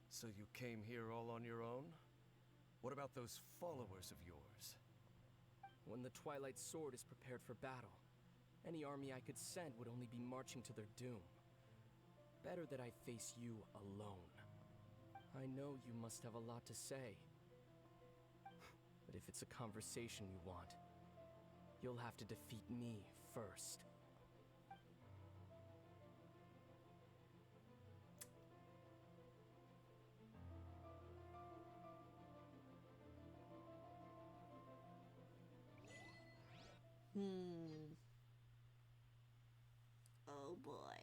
So you came here all on your own? What about those followers of yours? When the Twilight Sword is prepared for battle, any army I could send would only be marching to their doom. Better that I face you alone. I know you must have a lot to say. But if it's a conversation you want, you'll have to defeat me first. Oh boy.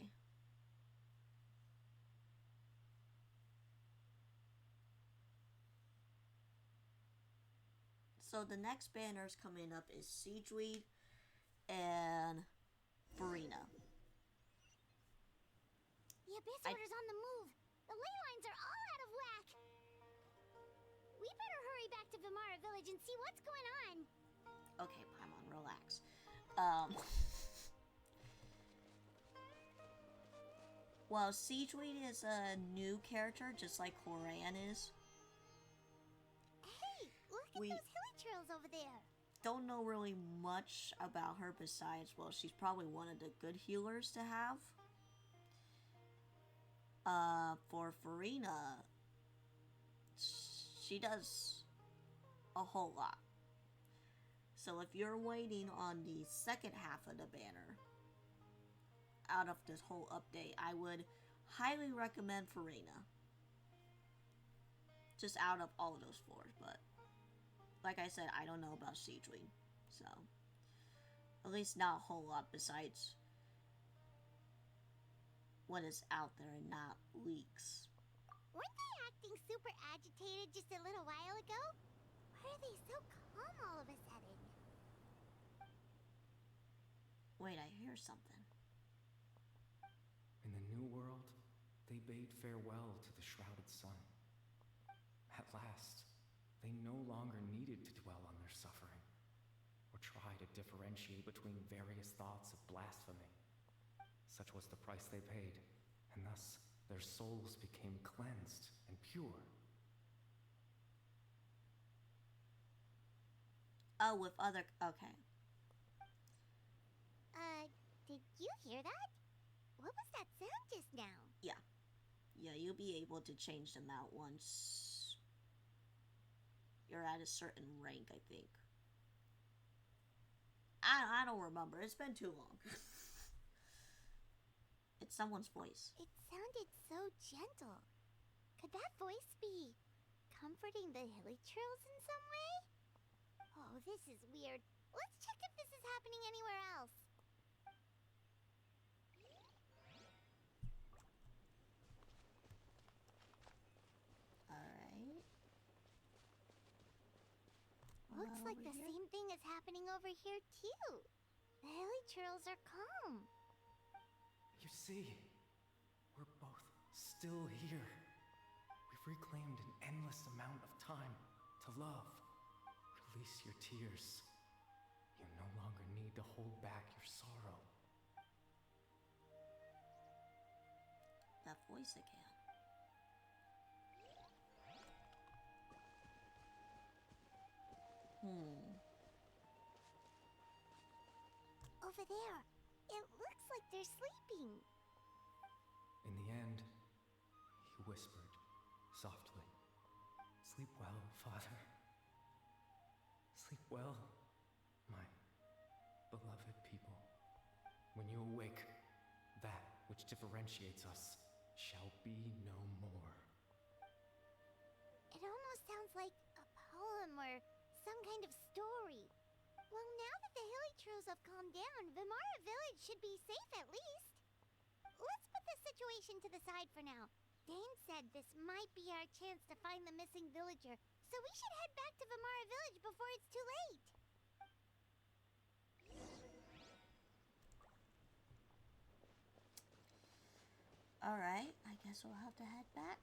So the next banners coming up is Siegeweed and Farina. The Abyss Order's on the move. The ley lines are all out of whack. We better hurry back to Vimara Village and see what's going on. Okay, Paimon, relax. Well, Siegeweed is a new character, just like Horan is. Hey, look at those hilly trails over there. Don't know really much about her besides, well, she's probably one of the good healers to have. For Farina, she does a whole lot. So if you're waiting on the second half of the banner out of this whole update, I would highly recommend Farina. Just out of all of those four, but like I said, I don't know about Siegeweed, so at least not a whole lot besides what is out there and not leaks. Weren't they acting super agitated just a little while ago? Why are they so calm all of a sudden? Wait, I hear something. In the New World, they bade farewell to the shrouded sun. At last, they no longer needed to dwell on their suffering, or try to differentiate between various thoughts of blasphemy. Such was the price they paid, and thus their souls became cleansed and pure. Oh, with other... okay. Did you hear that? What was that sound just now? Yeah. Yeah, you'll be able to change them out once you're at a certain rank, I think. I don't remember. It's been too long. It's someone's voice. It sounded so gentle. Could that voice be comforting the hilly trails in some way? Oh, this is weird. Let's check if this is happening anywhere else. like the same thing is happening over here, too. The hilly churls are calm. You see, we're both still here. We've reclaimed an endless amount of time to love. Release your tears. You no longer need to hold back your sorrow. That voice again. Over there. It looks like they're sleeping. In the end, he whispered softly, "Sleep well, Father. Sleep well, my beloved people. When you awake, that which differentiates us shall be no more." It almost sounds like a poem or some kind of story. Well, now that the hilly churls have calmed down, Vimara Village should be safe at least. Let's put this situation to the side for now. Dane said this might be our chance to find the missing villager, so we should head back to Vimara Village before it's too late. Alright, I guess we'll have to head back.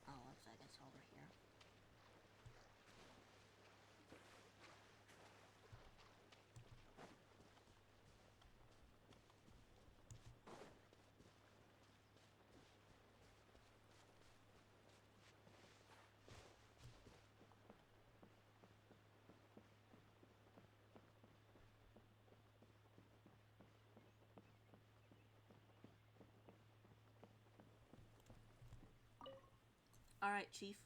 Oh, looks like it's over here. Alright, Chief.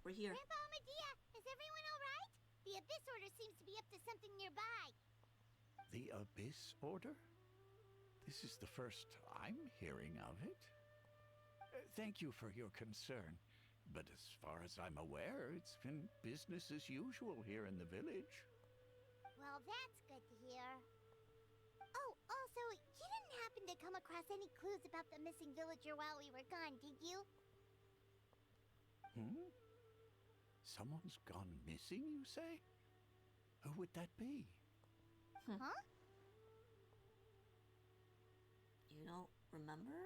We're here. Grandpa Medea, is everyone alright? The Abyss Order seems to be up to something nearby. The Abyss Order? This is the first I'm hearing of it. Thank you for your concern, but as far as I'm aware, it's been business as usual here in the village. Well, that's good to hear. Oh, also, you didn't happen to come across any clues about the missing villager while we were gone, did you? Someone's gone missing, you say? Who would that be? Huh? You don't remember?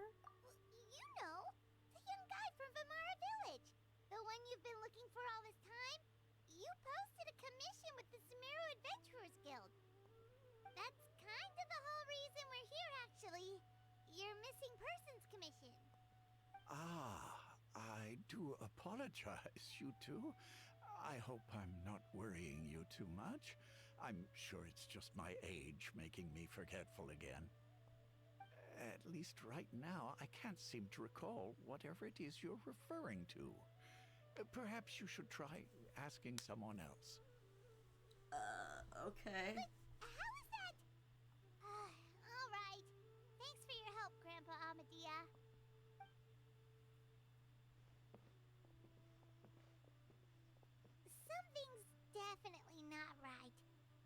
You know, the young guy from Vimara Village. The one you've been looking for all this time. You posted a commission with the Sumeru Adventurers Guild. That's kind of the whole reason we're here, actually. Your missing persons commission. I do apologize, you two. I hope I'm not worrying you too much. I'm sure it's just my age making me forgetful again. At least right now, I can't seem to recall whatever it is you're referring to. Perhaps you should try asking someone else. Okay. But how is that? All right. Thanks for your help, Grandpa Amadea. Something's definitely not right.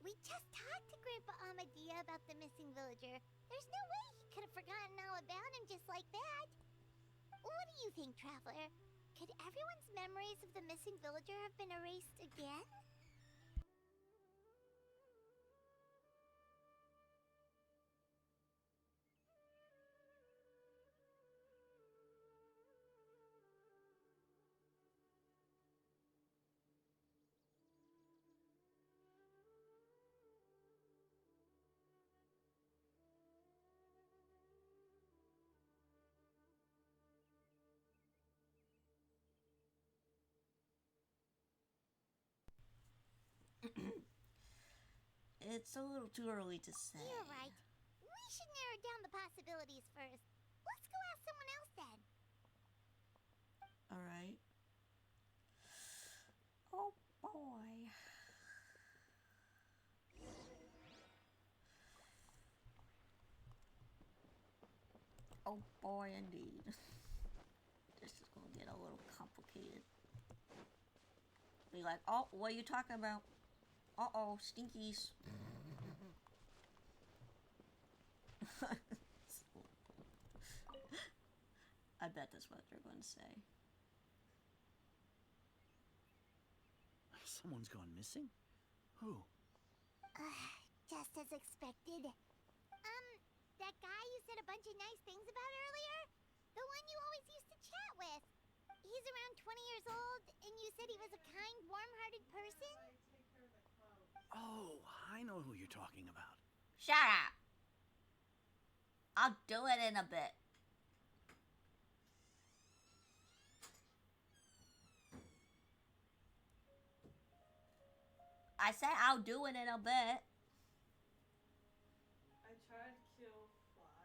We just talked to Grandpa Amadea about the missing villager. There's no way he could have forgotten all about him just like that. What do you think, Traveler? Could everyone's memories of the missing villager have been erased again? It's a little too early to say. You're right. We should narrow down the possibilities first. Let's go ask someone else then. Alright. Oh boy. Oh boy, indeed. This is gonna get a little complicated. Be like, oh, what are you talking about? Uh-oh, stinkies. I bet that's what they're going to say. Someone's gone missing? Who? Just as expected. That guy you said a bunch of nice things about earlier? The one you always used to chat with. He's around 20 years old, and you said he was a kind, warm-hearted person? Oh, I know who you're talking about. Shut up! I'll do it in a bit. I said I'll do it in a bit. I tried to kill flies.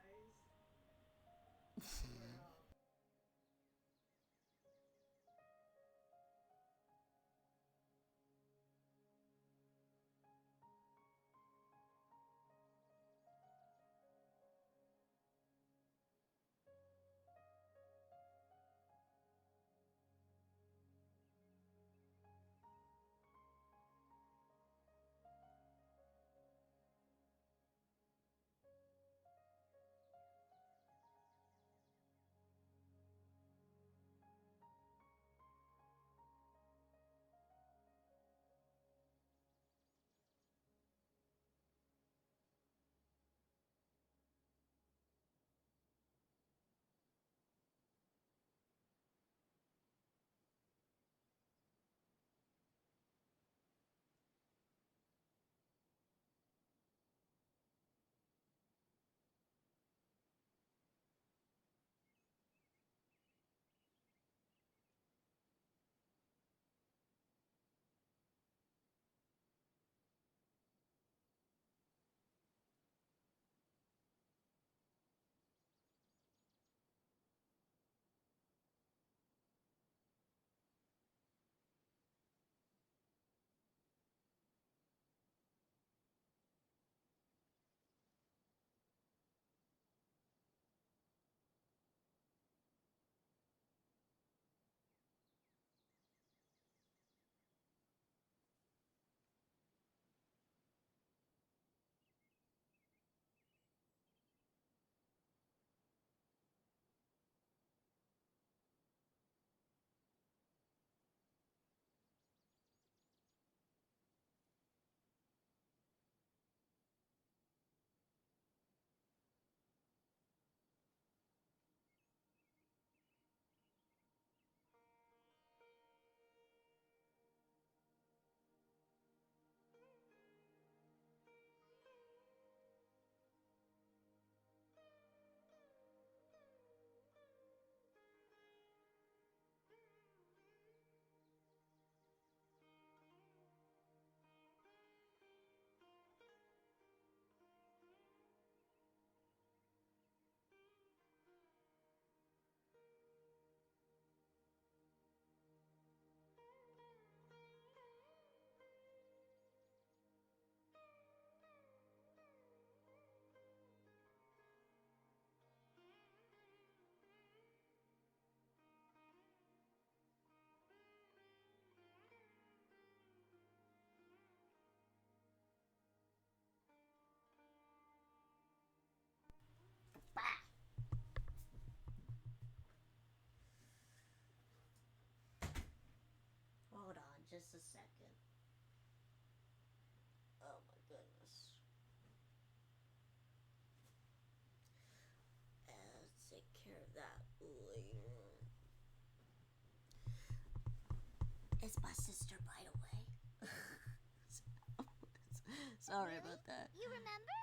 Hold on just a second. Oh my goodness. Let's take care of that later. It's my sister, by the way. Sorry about that. You remember?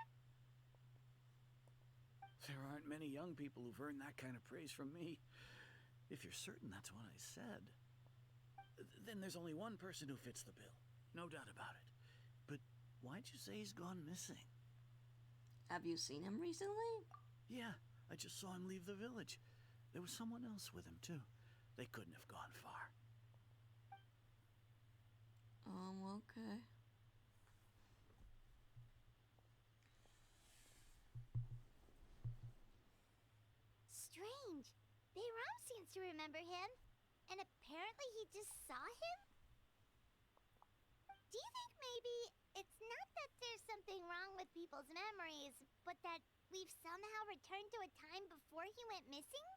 There aren't many young people who've earned that kind of praise from me. If you're certain that's what I said, then there's only one person who fits the bill. No doubt about it. But why'd you say he's gone missing? Have you seen him recently? Yeah, I just saw him leave the village. There was someone else with him, too. They couldn't have gone far. Okay. Strange. Bayram seems to remember him. And apparently he just saw him? Do you think maybe it's not that there's something wrong with people's memories, but that we've somehow returned to a time before he went missing?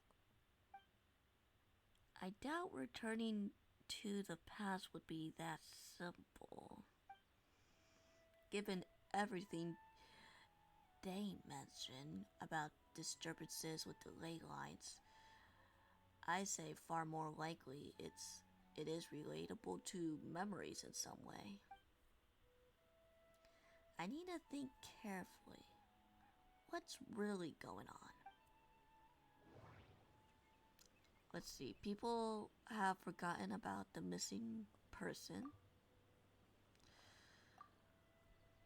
I doubt returning to the past would be that simple. Given everything they mentioned about disturbances with the ley lines, I say far more likely it is relatable to memories in some way. I need to think carefully. What's really going on? Let's see. People have forgotten about the missing person.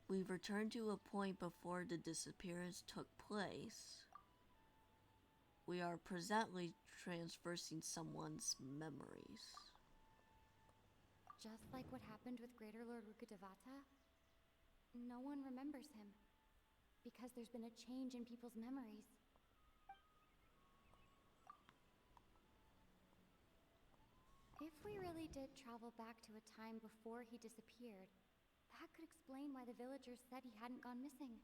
We've returned to a point before the disappearance took place. We are presently transversing someone's memories. Just like what happened with Greater Lord Rukkhadevata, no one remembers him, because there's been a change in people's memories. If we really did travel back to a time before he disappeared, that could explain why the villagers said he hadn't gone missing.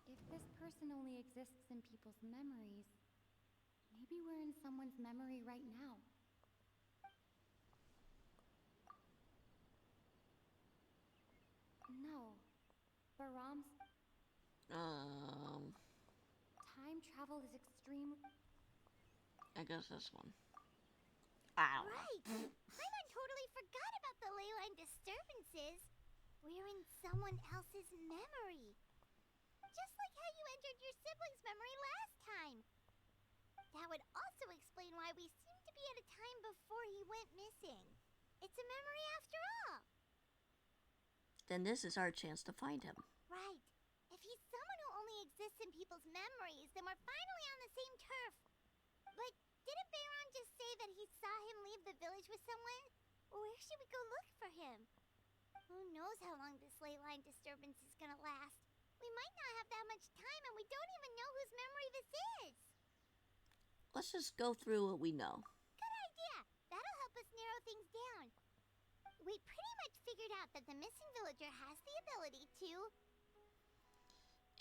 If this person only exists in people's memories, maybe we're in someone's memory right now. No. Baram's time travel is extreme. I guess this one. Ow. Right! Paimon totally forgot about the ley line disturbances. We're in someone else's memory. Just like how you entered your sibling's memory last time. That would also explain why we seem to be at a time before he went missing. It's a memory after all. Then this is our chance to find him. Right. If he's someone who only exists in people's memories, then we're finally on the same turf. But didn't Bayron just say that he saw him leave the village with someone? Where should we go look for him? Who knows how long this ley line disturbance is gonna last? We might not have that much time, and we don't even know whose memory this is. Let's just go through what we know. Good idea. That'll help us narrow things down. We pretty much figured out that the missing villager has the ability to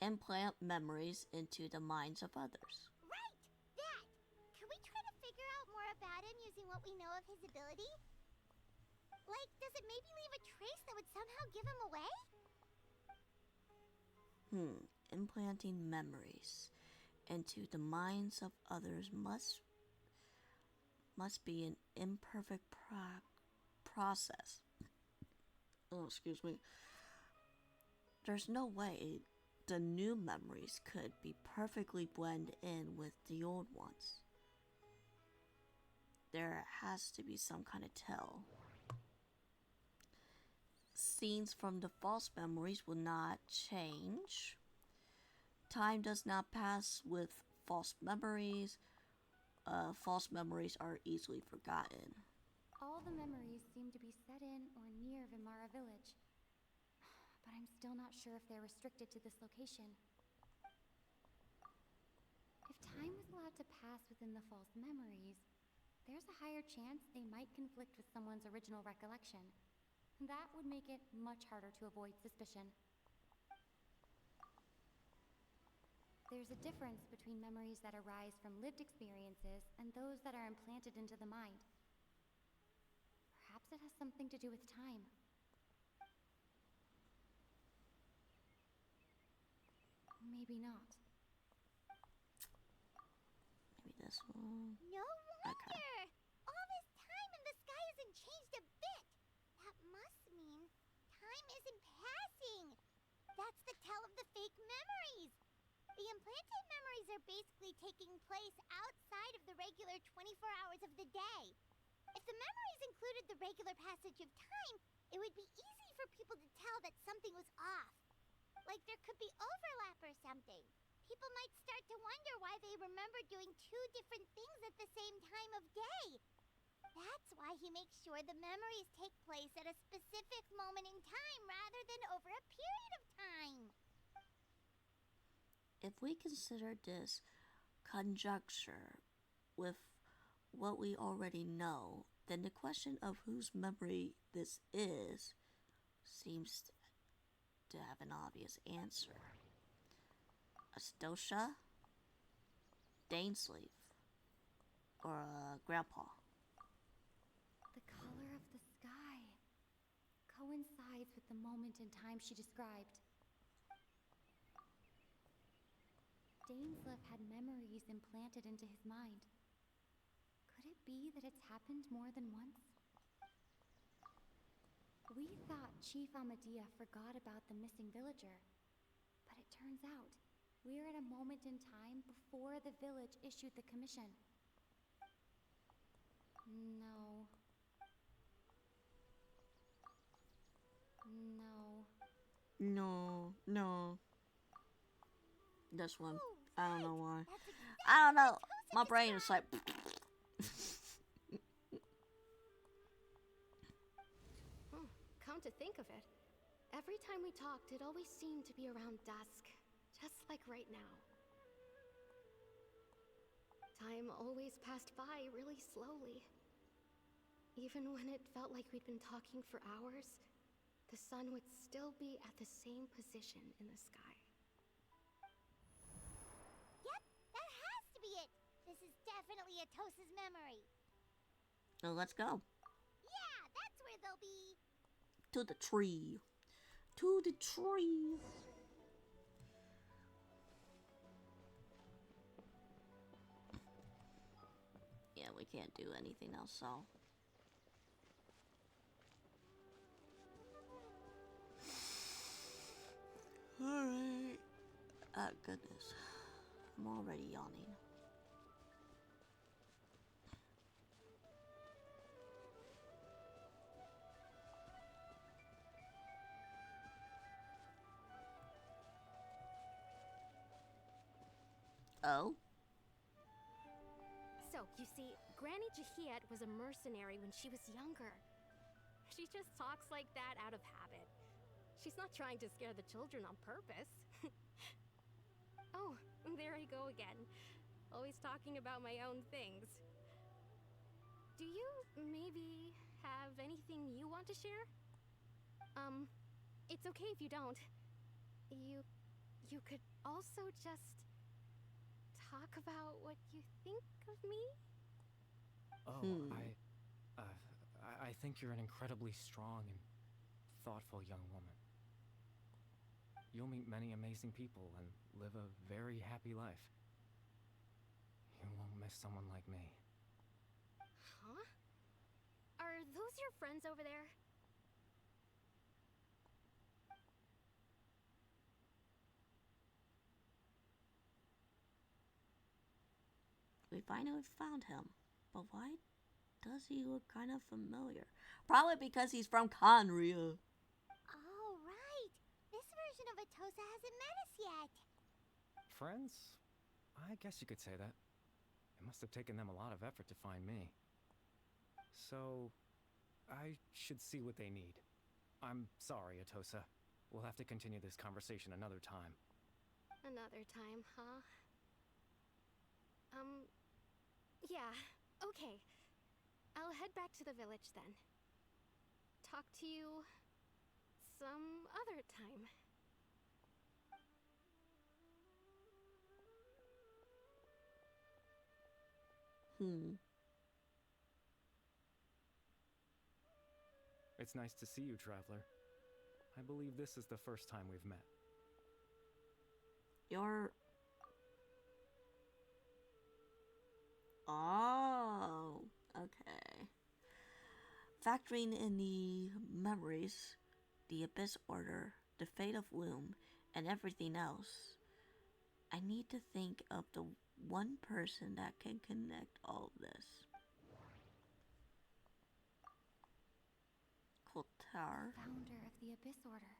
implant memories into the minds of others. Right! That! Can we try to figure out more about him using what we know of his ability? Like, does it maybe leave a trace that would somehow give him away? Implanting memories into the minds of others must be an imperfect process. Oh, excuse me. There's no way the new memories could be perfectly blend in with the old ones. There has to be some kind of tell. Scenes from the false memories will not change. Time does not pass with false memories. False memories are easily forgotten. All the memories seem to be set in or near Vimara village. But I'm still not sure if they're restricted to this location. If time was allowed to pass within the false memories, there's a higher chance they might conflict with someone's original recollection. That would make it much harder to avoid suspicion. There's a difference between memories that arise from lived experiences and those that are implanted into the mind. Perhaps it has something to do with time. Maybe not. Maybe this one. No wonder! Okay. All this time and the sky hasn't changed a bit. That must mean time isn't passing. That's the tell of the fake memories. The implanted memories are basically taking place outside of the regular 24 hours of the day. If the memories included the regular passage of time, it would be easy for people to tell that something was off. Like there could be overlap or something. People might start to wonder why they remember doing two different things at the same time of day. That's why he makes sure the memories take place at a specific moment in time rather than over a period of time. If we consider this conjecture with what we already know, then the question of whose memory this is seems to have an obvious answer. Astosha? Dainsleif. Or Grandpa. The color of the sky coincides with the moment in time she described. Dainsleif had memories implanted into his mind. Could it be that it's happened more than once? We thought Chief Amadea forgot about the missing villager, but it turns out we're at a moment in time before the village issued the commission. No. No. This one. I don't know why. I don't know. My brain is like... Come to think of it, every time we talked, it always seemed to be around dusk, just like right now. Time always passed by really slowly. Even when it felt like we'd been talking for hours, the sun would still be at the same position in the sky. Yep, that has to be it. This is definitely Atosa's memory. So let's go. Yeah, that's where they'll be. To the tree. To the tree. Yeah, we can't do anything else, so. Alright. Oh, goodness. I'm already yawning. Oh? So, you see, Granny Jahiet was a mercenary when she was younger. She just talks like that out of habit. She's not trying to scare the children on purpose. Oh, there I go again. Always talking about my own things. Do you maybe have anything you want to share? It's okay if you don't. You could also just talk about what you think of me? Oh, I think you're an incredibly strong and thoughtful young woman. You'll meet many amazing people and live a very happy life. You won't miss someone like me. Huh? Are those your friends over there? We finally found him. But why does he look kind of familiar? Probably because he's from Conria. Oh, right. This version of Atosa hasn't met us yet. Friends? I guess you could say that. It must have taken them a lot of effort to find me. So, I should see what they need. I'm sorry, Atosa. We'll have to continue this conversation another time. Another time, huh? Yeah, okay. I'll head back to the village then. Talk to you some other time. It's nice to see you, Traveler. I believe this is the first time we've met. You're... Oh, okay. Factoring in the memories, the Abyss Order, the fate of Loom, and everything else, I need to think of the one person that can connect all of this. Kotar. Founder of the Abyss Order.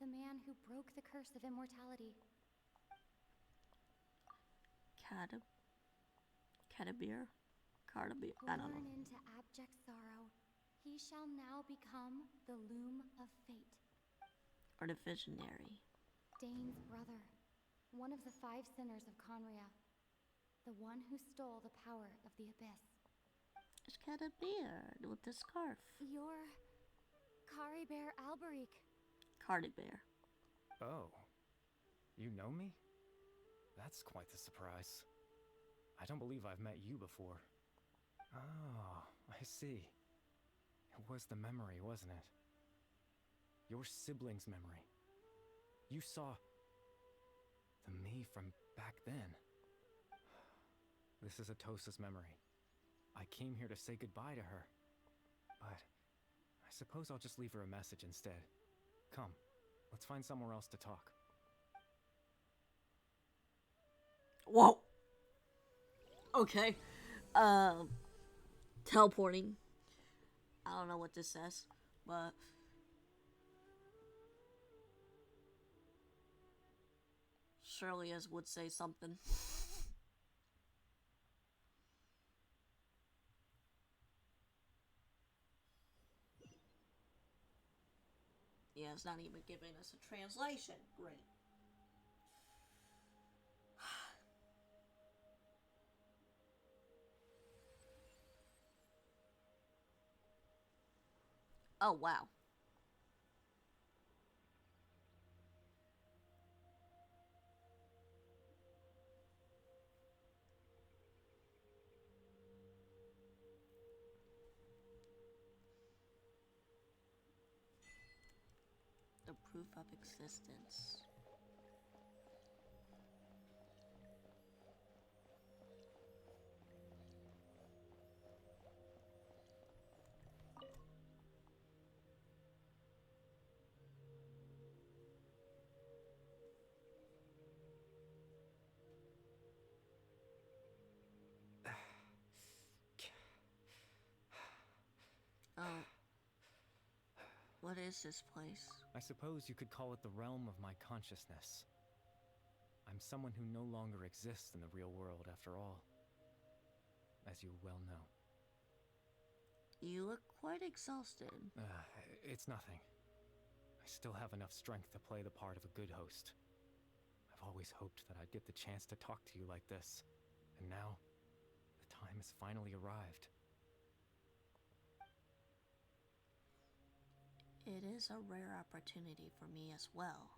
The man who broke the curse of immortality. Kadabir? I don't know. Born into abject sorrow, he shall now become the Loom of Fate. Or the Visionary. Dane's brother. One of the 5 sinners of Conria. The one who stole the power of the Abyss. It's Kadabir with the scarf. You're... Caribert Alberic. Caribert. Oh. You know me? That's quite the surprise. I don't believe I've met you before. Oh, I see. It was the memory, wasn't it? Your sibling's memory. You saw the me from back then. This is Atosa's memory. I came here to say goodbye to her. But I suppose I'll just leave her a message instead. Come, let's find somewhere else to talk. Whoa. Okay. Teleporting. I don't know what this says, but surely as would say something. Yeah, it's not even giving us a translation. Great. Oh, wow. The proof of existence. Oh. What is this place? I suppose you could call it the realm of my consciousness. I'm someone who no longer exists in the real world after all, as you well know. You look quite exhausted. It's nothing. I still have enough strength to play the part of a good host. I've always hoped that I'd get the chance to talk to you like this, and now, the time has finally arrived. It is a rare opportunity for me as well.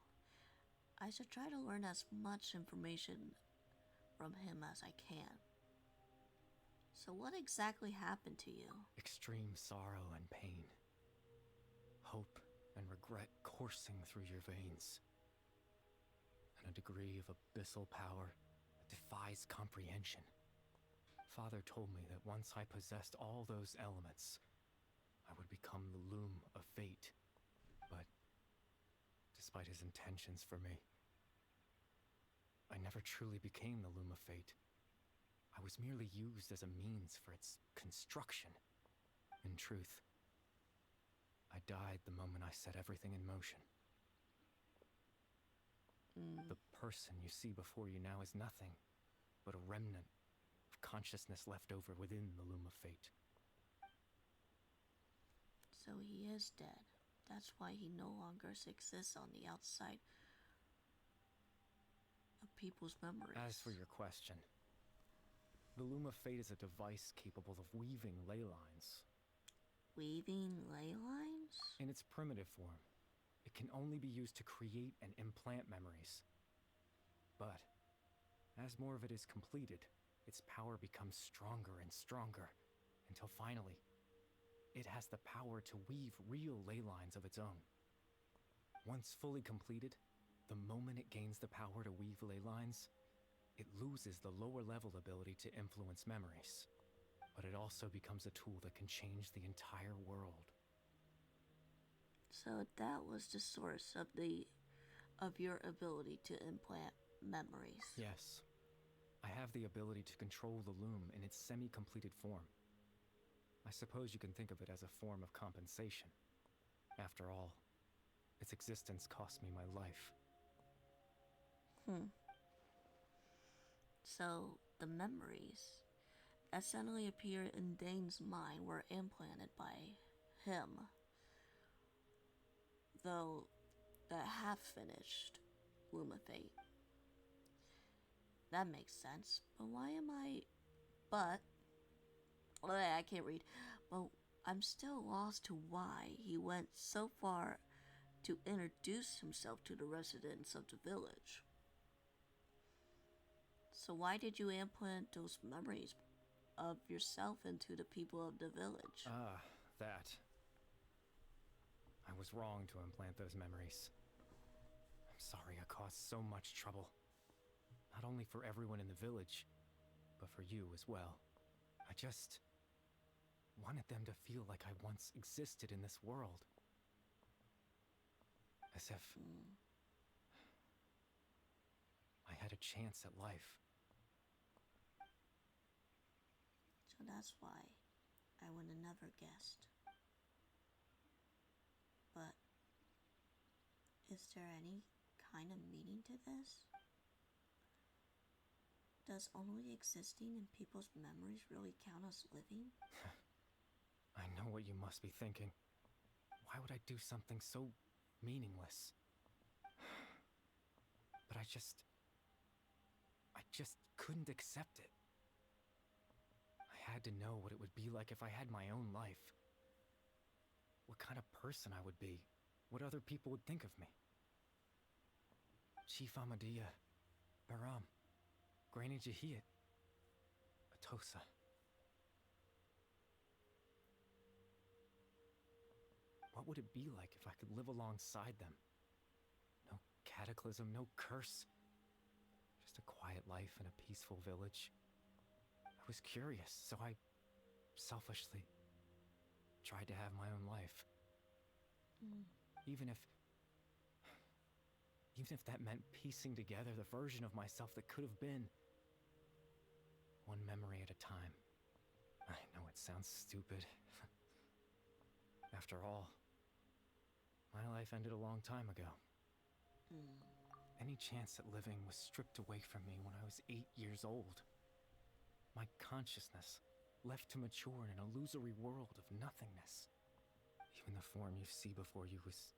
I should try to learn as much information from him as I can. So what exactly happened to you? Extreme sorrow and pain. Hope and regret coursing through your veins. And a degree of abyssal power that defies comprehension. Father told me that once I possessed all those elements, I would become the loom of fate. But despite his intentions for me, I never truly became the loom of fate. I was merely used as a means for its construction. In truth, I died the moment I set everything in motion. The person you see before you now is nothing but a remnant of consciousness left over within the loom of fate. So he is dead. That's why he no longer exists on the outside of people's memories. As for your question, the loom of fate is a device capable of weaving ley lines. Weaving ley lines? In its primitive form, it can only be used to create and implant memories. But as more of it is completed, its power becomes stronger and stronger, until finally, it has the power to weave real ley lines of its own. Once fully completed, the moment it gains the power to weave ley lines, it loses the lower level ability to influence memories. But it also becomes a tool that can change the entire world. So that was the source of your ability to implant memories. Yes. I have the ability to control the loom in its semi-completed form. I suppose you can think of it as a form of compensation. After all, its existence cost me my life. So, the memories that suddenly appeared in Dane's mind were implanted by him. Though, the half-finished Loom of Fate. That makes sense. But why am I... I can't read. But I'm still lost to why he went so far to introduce himself to the residents of the village. So why did you implant those memories of yourself into the people of the village? That. I was wrong to implant those memories. I'm sorry I caused so much trouble. Not only for everyone in the village, but for you as well. I just wanted them to feel like I once existed in this world. As if I had a chance at life. So that's why I would have never guessed. But is there any kind of meaning to this? Does only existing in people's memories really count as living? I know what you must be thinking. Why would I do something so meaningless? But I just couldn't accept it. I had to know what it would be like if I had my own life. What kind of person I would be. What other people would think of me. Chief Amadea, Baram, Granny Jahiyat, Atosa. What would it be like if I could live alongside them? No cataclysm, no curse. Just a quiet life in a peaceful village. I was curious, so I selfishly tried to have my own life. Even if that meant piecing together the version of myself that could have been. One memory at a time. I know it sounds stupid. After all, my life ended a long time ago. Any chance at living was stripped away from me when I was 8 years old. My consciousness left to mature in an illusory world of nothingness. Even the form you see before you was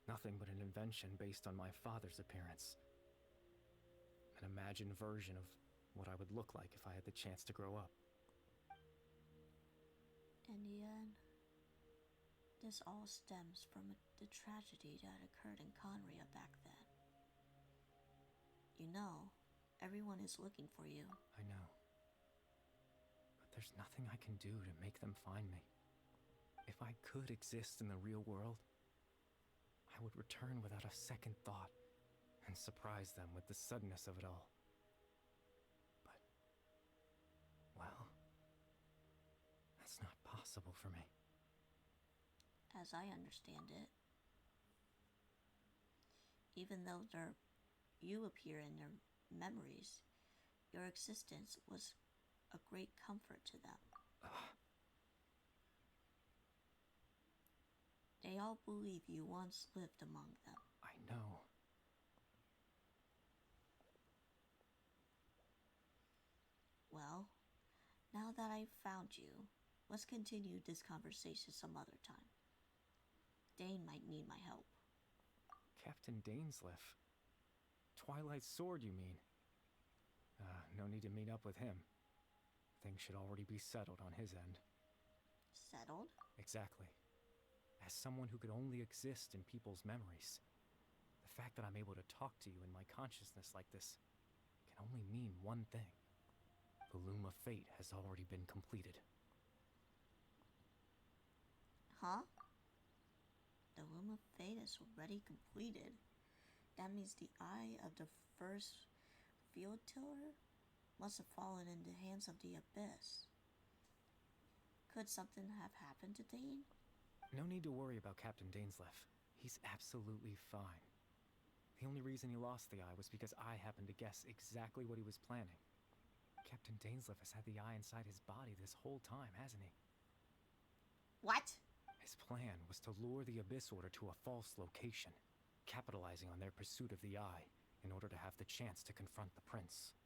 nothing but an invention based on my father's appearance. An imagined version of what I would look like if I had the chance to grow up. In the end, this all stems from the tragedy that occurred in Conria back then. You know, everyone is looking for you. I know. But there's nothing I can do to make them find me. If I could exist in the real world, I would return without a second thought and surprise them with the suddenness of it all. But, well, that's not possible for me. As I understand it, even though you appear in their memories, your existence was a great comfort to them. They all believe you once lived among them. I know. Well, now that I've found you, let's continue this conversation some other time. Dane might need my help. Captain Dainsleif? Twilight's sword, you mean? No need to meet up with him. Things should already be settled on his end. Settled? Exactly. As someone who could only exist in people's memories, the fact that I'm able to talk to you in my consciousness like this can only mean one thing. The Loom of Fate has already been completed. Huh? The Loom of Fate is already completed? That means the eye of the first field tiller must have fallen in the hands of the Abyss. Could something have happened to Dane? No need to worry about Captain Dainsleif. He's absolutely fine. The only reason he lost the eye was because I happened to guess exactly what he was planning. Captain Dainsleif has had the eye inside his body this whole time, hasn't he? What? His plan was to lure the Abyss Order to a false location, capitalizing on their pursuit of the eye in order to have the chance to confront the prince.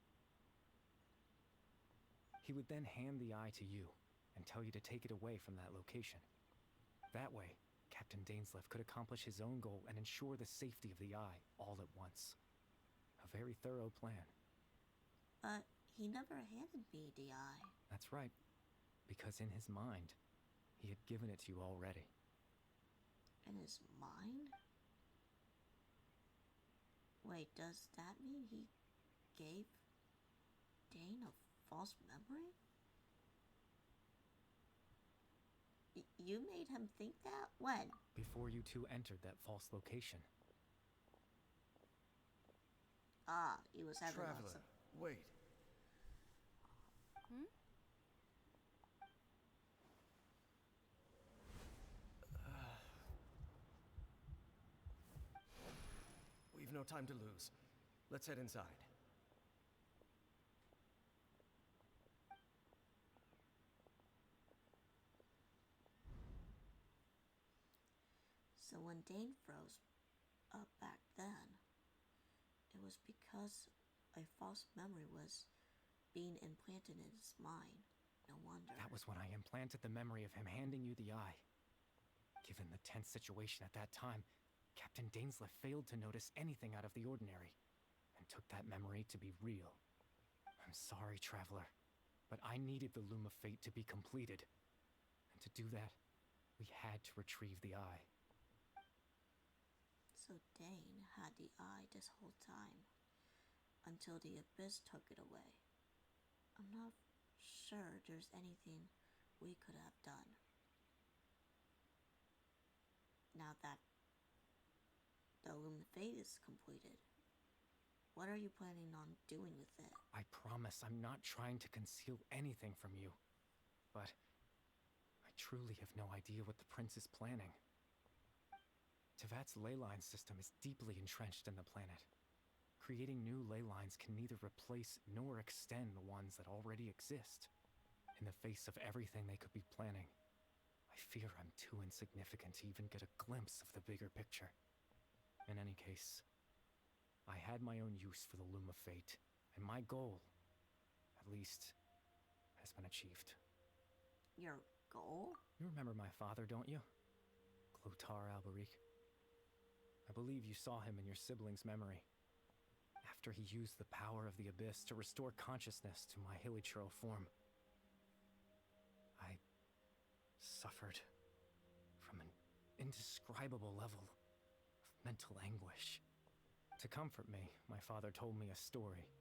He would then hand the eye to you and tell you to take it away from that location. That way, Captain Dainsleif could accomplish his own goal and ensure the safety of the eye all at once. A very thorough plan. But he never handed me the eye. That's right, because in his mind, he had given it to you already. In his mind? Wait, does that mean he gave false memory? You made him think that? When? Before you two entered that false location. Ah, he was having Traveler, lots of... wait. We've no time to lose. Let's head inside. So when Dane froze up back then, it was because a false memory was being implanted in his mind. No wonder. That was when I implanted the memory of him handing you the eye. Given the tense situation at that time, Captain Dainsleif failed to notice anything out of the ordinary, and took that memory to be real. I'm sorry, Traveler, but I needed the Loom of Fate to be completed. And to do that, we had to retrieve the eye. So Dane had the eye this whole time, until the Abyss took it away. I'm not sure there's anything we could have done. Now that the Loom of Fate is completed, what are you planning on doing with it? I promise I'm not trying to conceal anything from you, but I truly have no idea what the Prince is planning. Tevat's ley line system is deeply entrenched in the planet. Creating new ley lines can neither replace nor extend the ones that already exist. In the face of everything they could be planning, I fear I'm too insignificant to even get a glimpse of the bigger picture. In any case, I had my own use for the Loom of Fate, and my goal, at least, has been achieved. Your goal? You remember my father, don't you? Clotar Alberic. I believe you saw him in your sibling's memory. After he used the power of the Abyss to restore consciousness to my hilichurl form, I suffered from an indescribable level of mental anguish. To comfort me, my father told me a story,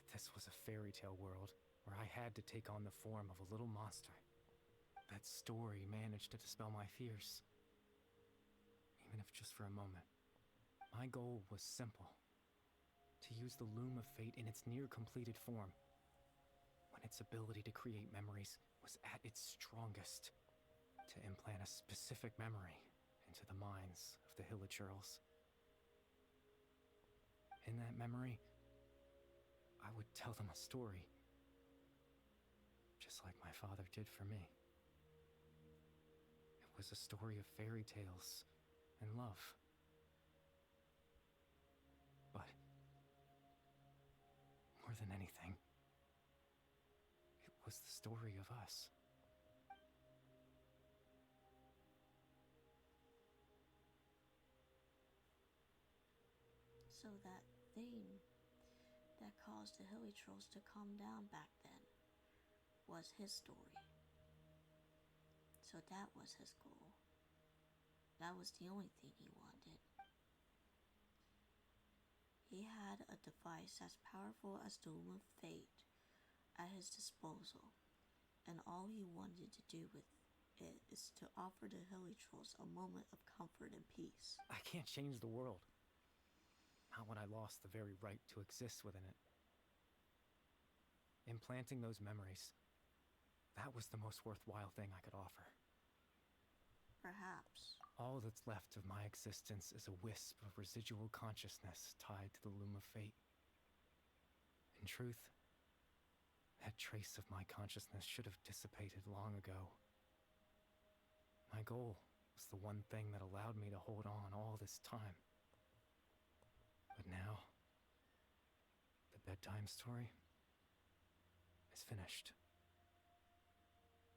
that this was a fairy tale world where I had to take on the form of a little monster. That story managed to dispel my fears, even if just for a moment. My goal was simple: to use the Loom of Fate in its near-completed form, when its ability to create memories was at its strongest, to implant a specific memory into the minds of the hilichurls. In that memory, I would tell them a story, just like my father did for me. It was a story of fairy tales and love. But more than anything, it was the story of us. So that thing that caused the hilichurls to come down back then was his story. So that was his goal. That was the only thing he wanted. He had a device as powerful as the Loom of Fate at his disposal, and all he wanted to do with it is to offer the hilichurls a moment of comfort and peace. I can't change the world. Not when I lost the very right to exist within it. Implanting those memories, that was the most worthwhile thing I could offer. Perhaps. All that's left of my existence is a wisp of residual consciousness tied to the Loom of Fate. In truth, that trace of my consciousness should have dissipated long ago. My goal was the one thing that allowed me to hold on all this time. But now, the bedtime story is finished.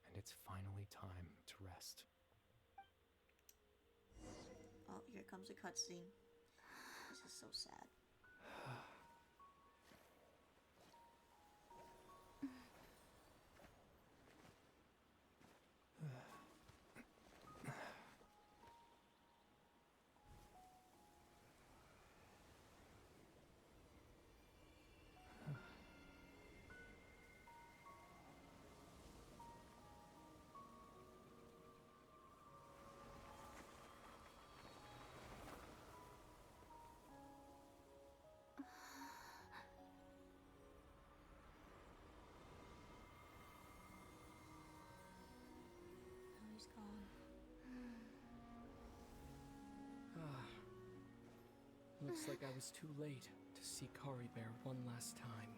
And it's finally time to rest. Oh, here comes a cutscene. This is so sad. Looks like I was too late to see Kari Bear one last time.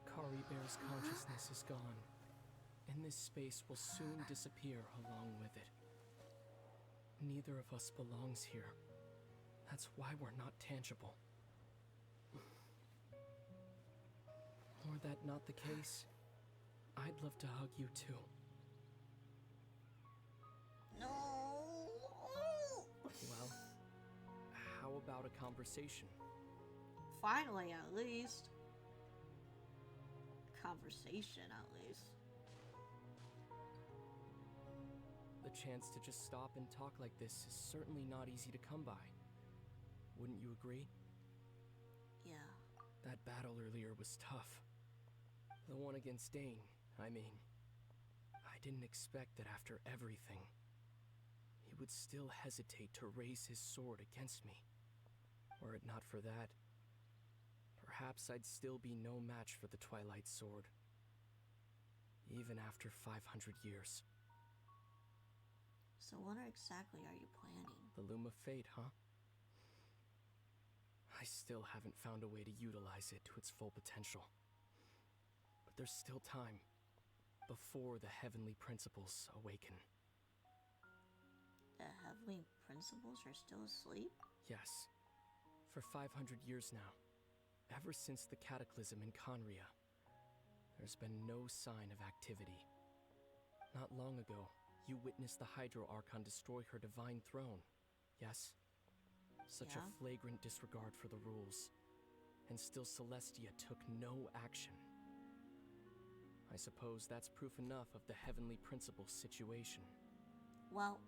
Kari Bear's consciousness is gone, and this space will soon disappear along with it. Neither of us belongs here. That's why we're not tangible. Were that not the case, I'd love to hug you too. No. Well, how about a conversation? Finally, at least. Conversation, at least. The chance to just stop and talk like this is certainly not easy to come by. Wouldn't you agree? Yeah. That battle earlier was tough. The one against Dane, I mean. I didn't expect that after everything, he would still hesitate to raise his sword against me. Were it not for that, perhaps I'd still be no match for the Twilight Sword. Even after 500 years. So what exactly are you planning? The Loom of Fate, huh? I still haven't found a way to utilize it to its full potential. But there's still time, before the heavenly principles awaken. The heavenly principles are still asleep? Yes. For 500 years now, ever since the cataclysm in Conria, there's been no sign of activity. Not long ago, you witnessed the Hydro Archon destroy her divine throne, yes? Such a flagrant disregard for the rules, and still Celestia took no action. I suppose that's proof enough of the Heavenly Principles situation. Well,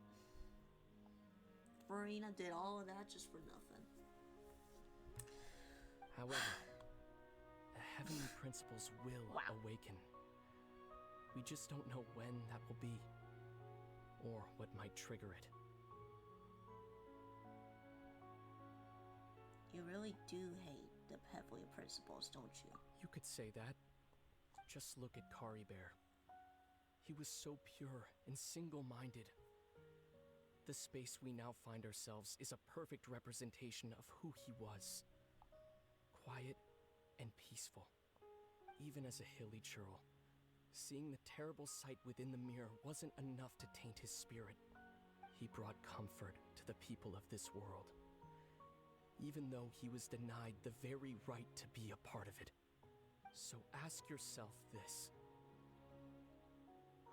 Farina did all of that just for nothing. However, the Heavenly Principles will awaken. We just don't know when that will be, or what might trigger it. You really do hate the Heavenly Principles, don't you? You could say that. Just look at Kari Bear. He was so pure and single-minded. The space we now find ourselves is a perfect representation of who he was. Quiet and peaceful. Even as a hilly churl, seeing the terrible sight within the mirror wasn't enough to taint his spirit. He brought comfort to the people of this world, even though he was denied the very right to be a part of it. So ask yourself this.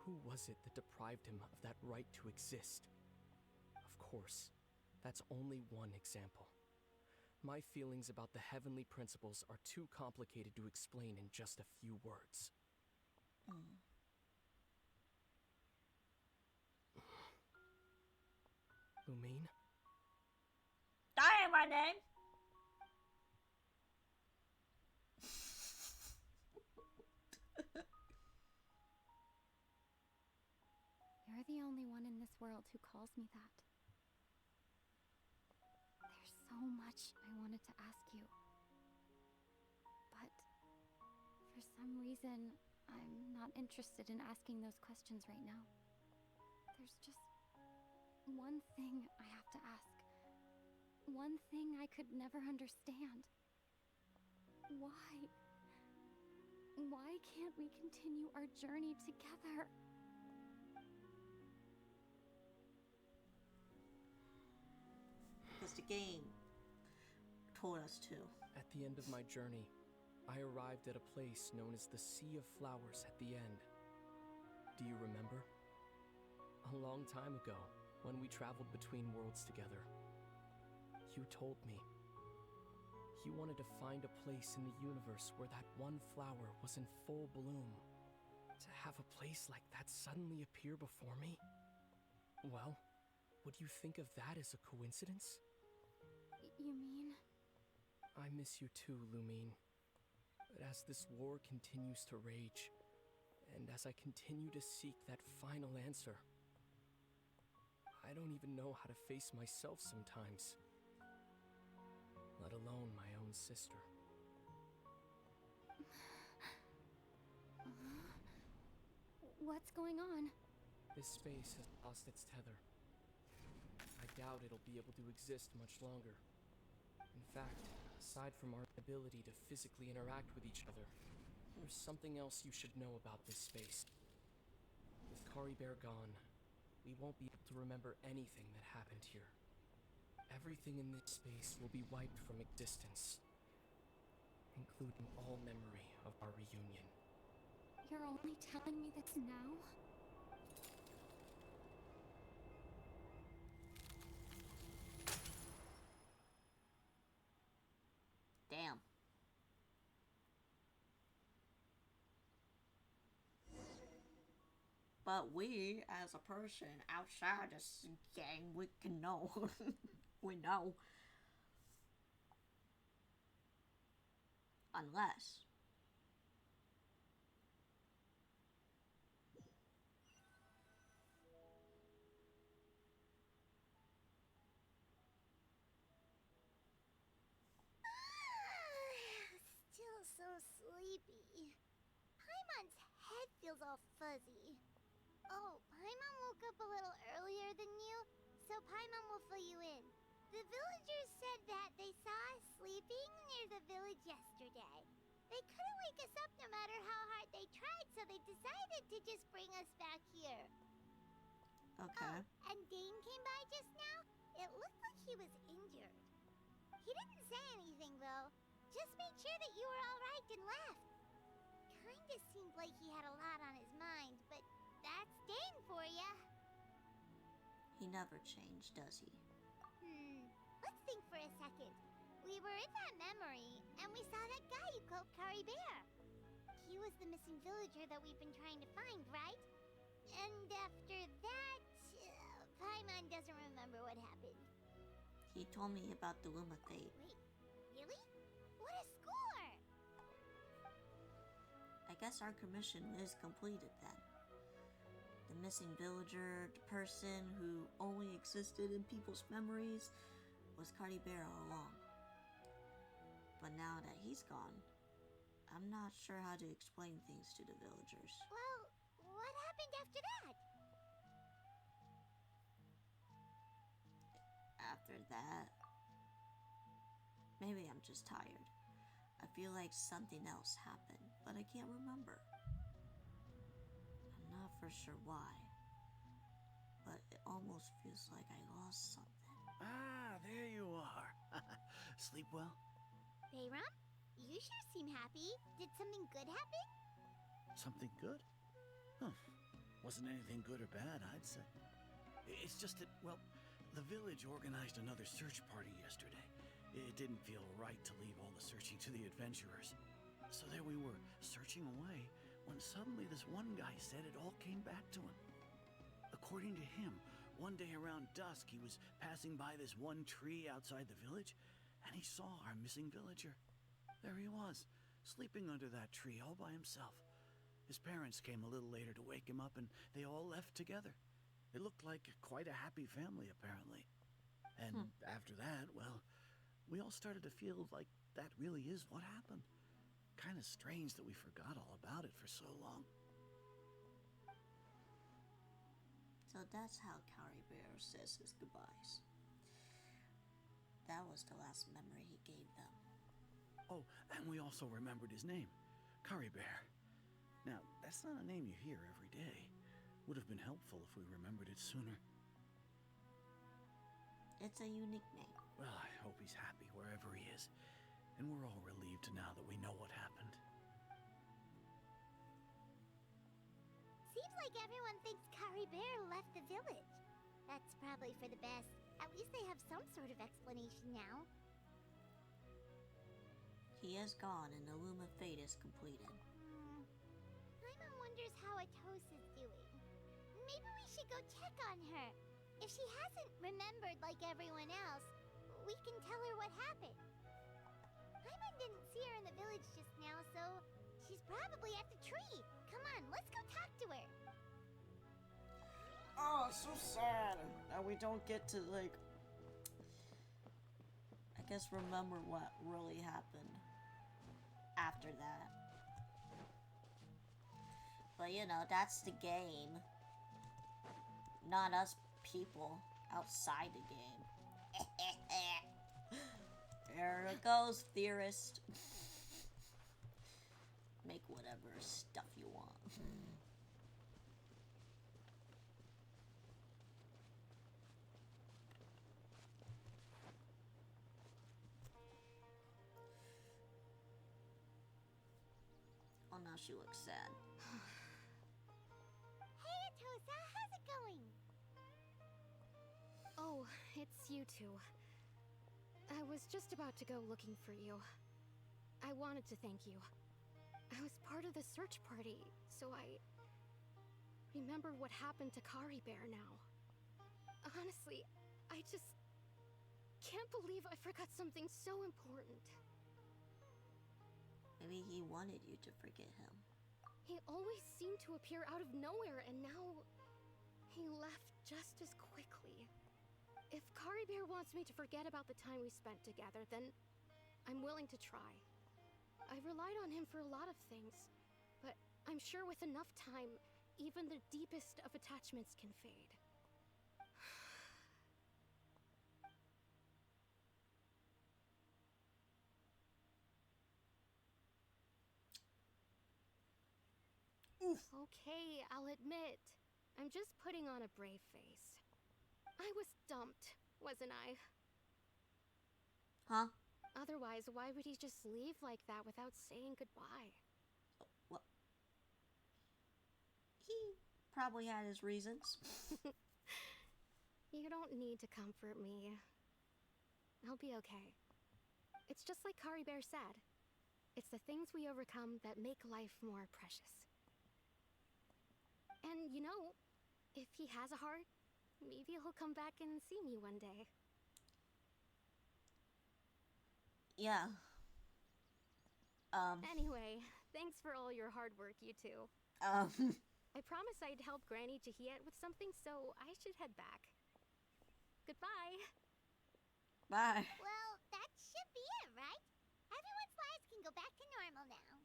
Who was it that deprived him of that right to exist? Of course, that's only one example. My feelings about the Heavenly Principles are too complicated to explain in just a few words. Lumine? That ain't my name! You're the only one in this world who calls me that. There's so much I wanted to ask you. But for some reason, I'm not interested in asking those questions right now. There's just one thing I have to ask. One thing I could never understand. Why? Why can't we continue our journey together? Because the game told us to. At the end of my journey, I arrived at a place known as the Sea of Flowers at the end. Do you remember? A long time ago, when we traveled between worlds together, you told me you wanted to find a place in the universe where that one flower was in full bloom. To have a place like that suddenly appear before me? Well, would you think of that as a coincidence? You mean? I miss you too, Lumine. But as this war continues to rage, and as I continue to seek that final answer, I don't even know how to face myself sometimes, let alone my own sister. What's going on? This space has lost its tether. I doubt it'll be able to exist much longer. In fact, aside from our ability to physically interact with each other, there's something else you should know about this space. With Kari Bear gone, we won't be able to remember anything that happened here. Everything in this space will be wiped from existence, including all memory of our reunion. You're only telling me this now? Damn. But we, as a person outside this game, we can know. We know. Unless. Still so sleepy. Paimon's head feels all fuzzy. Oh, Paimon woke up a little earlier than you, so Paimon will fill you in. The villagers said that they saw us sleeping near the village yesterday. They couldn't wake us up no matter how hard they tried, so they decided to just bring us back here. Okay. Oh, and Dane came by just now. It looked like he was injured. He didn't say anything, though. Just made sure that you were all right and left. Kinda seemed like he had a lot on his mind, but that's Dane for ya. He never changed, does he? Let's think for a second. We were in that memory, and we saw that guy you called Kari Bear. He was the missing villager that we've been trying to find, right? And after that, Paimon doesn't remember what happened. He told me about the Luma fate. Wait, really? What a score! I guess our commission is completed then. The missing villager, the person who only existed in people's memories, was Kari Bear all along. But now that he's gone, I'm not sure how to explain things to the villagers. Well, what happened after that? After that, maybe I'm just tired. I feel like something else happened, but I can't remember. I'm not for sure why, but it almost feels like I lost something. Ah, there you are. Sleep well? Bayram, you sure seem happy. Did something good happen? Something good? Huh. Wasn't anything good or bad, I'd say. It's just that, well, the village organized another search party yesterday. It didn't feel right to leave all the searching to the adventurers. So there we were, searching away, when suddenly this one guy said it all came back to him. According to him, one day around dusk, he was passing by this one tree outside the village, and he saw our missing villager. There he was, sleeping under that tree all by himself. His parents came a little later to wake him up, and they all left together. It looked like quite a happy family, apparently. And after that, well, we all started to feel like that really is what happened. Kind of strange that we forgot all about it for so long. So that's how Kari Bear says his goodbyes. That was the last memory he gave them. Oh, and we also remembered his name, Kari Bear. Now, that's not a name you hear every day. Would have been helpful if we remembered it sooner. It's a unique name. Well, I hope he's happy wherever he is. And we're all relieved now that we know what happened. Seems like everyone thinks Kari Bear left the village. That's probably for the best. At least they have some sort of explanation now. He is gone and the Luma fate is completed. Paimon wonders how Atos is doing. Maybe we should go check on her. If she hasn't remembered like everyone else, we can tell her what happened. Paimon didn't see her in the village just now, so she's probably at the tree. Come on, let's go talk to her. Oh, it's so sad that we don't get to, like, I guess remember what really happened after that. But you know, that's the game. Not us people outside the game. There it goes, theorist. Make whatever stuff you want. Oh, now she looks sad. Hey, Atosa, how's it going? Oh, it's you two. I was just about to go looking for you. I wanted to thank you. I was part of the search party, so I remembered what happened to Kari Bear now. Honestly, I just can't believe I forgot something so important. Maybe he wanted you to forget him. He always seemed to appear out of nowhere, and now he left just as quickly. If Kari Bear wants me to forget about the time we spent together, then I'm willing to try. I've relied on him for a lot of things, but I'm sure with enough time, even the deepest of attachments can fade. Okay, I'll admit. I'm just putting on a brave face. I was dumped, wasn't I? Huh? Otherwise, why would he just leave like that without saying goodbye? What? He probably had his reasons. You don't need to comfort me. I'll be okay. It's just like Kari Bear said. It's the things we overcome that make life more precious. And you know, if he has a heart, maybe he'll come back and see me one day. Yeah. Anyway, thanks for all your hard work, you two. I promised I'd help Granny Jahiet with something, so I should head back. Goodbye. Bye. Well, that should be it, right? Everyone's lives can go back to normal now.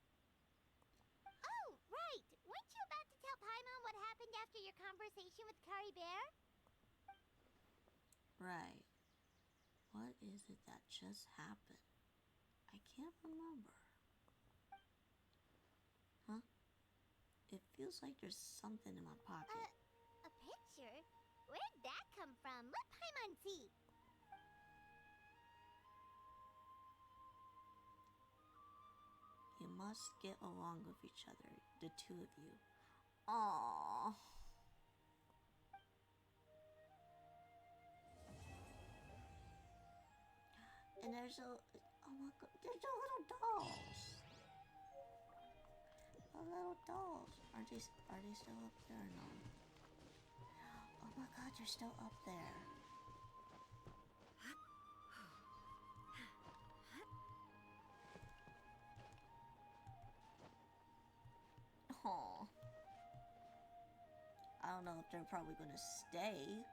Oh, right. Weren't you about to tell Paimon what happened after your conversation with Kari Bear? Right. What is it that just happened? I can't remember. Huh? It feels like there's something in my pocket. A picture? Where'd that come from? Let Paimon see. You must get along with each other, the two of you. Aww. And there's a, oh my god, there's the little dolls. The little dolls. Are they still up there or no? Oh my god, they're still up there. Aw. I don't know if they're probably gonna stay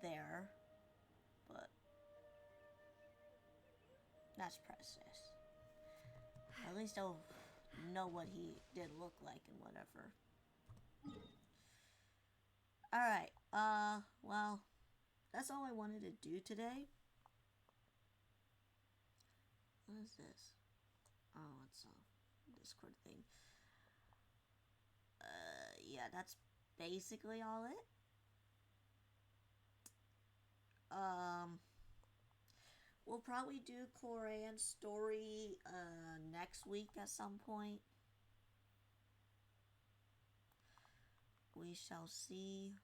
there, but that's precious. At least they'll know what he did look like and whatever. Alright, well, that's all I wanted to do today. What is this? Oh, it's a Discord thing. Yeah, that's basically all it. We'll probably do Cloran's story, next week at some point. We shall see.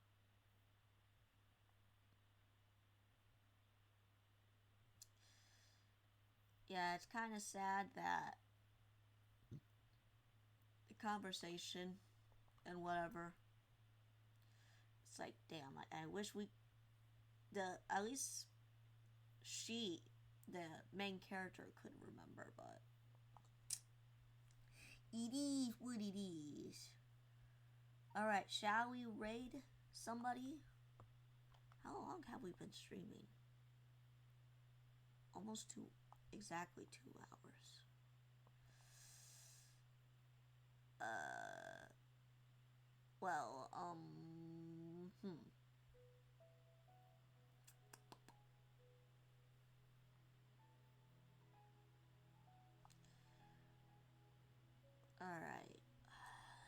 Yeah, it's kind of sad that the conversation and whatever. It's like, damn, I wish at least she, the main character, could remember, but it is what it is. Alright, shall we raid somebody? How long have we been streaming? Almost exactly 2 hours. Well, Alright.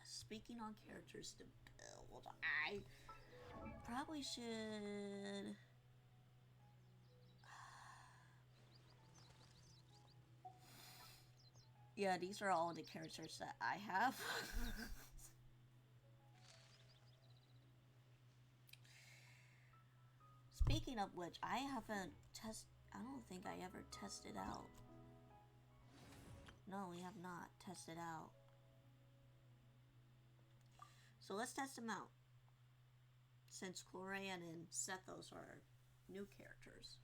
Speaking on characters to build, I probably should... Yeah, these are all the characters that I have. Speaking of which, I don't think I ever tested out. No, we have not tested out. So let's test them out. Since Chlorian and Sethos are new characters.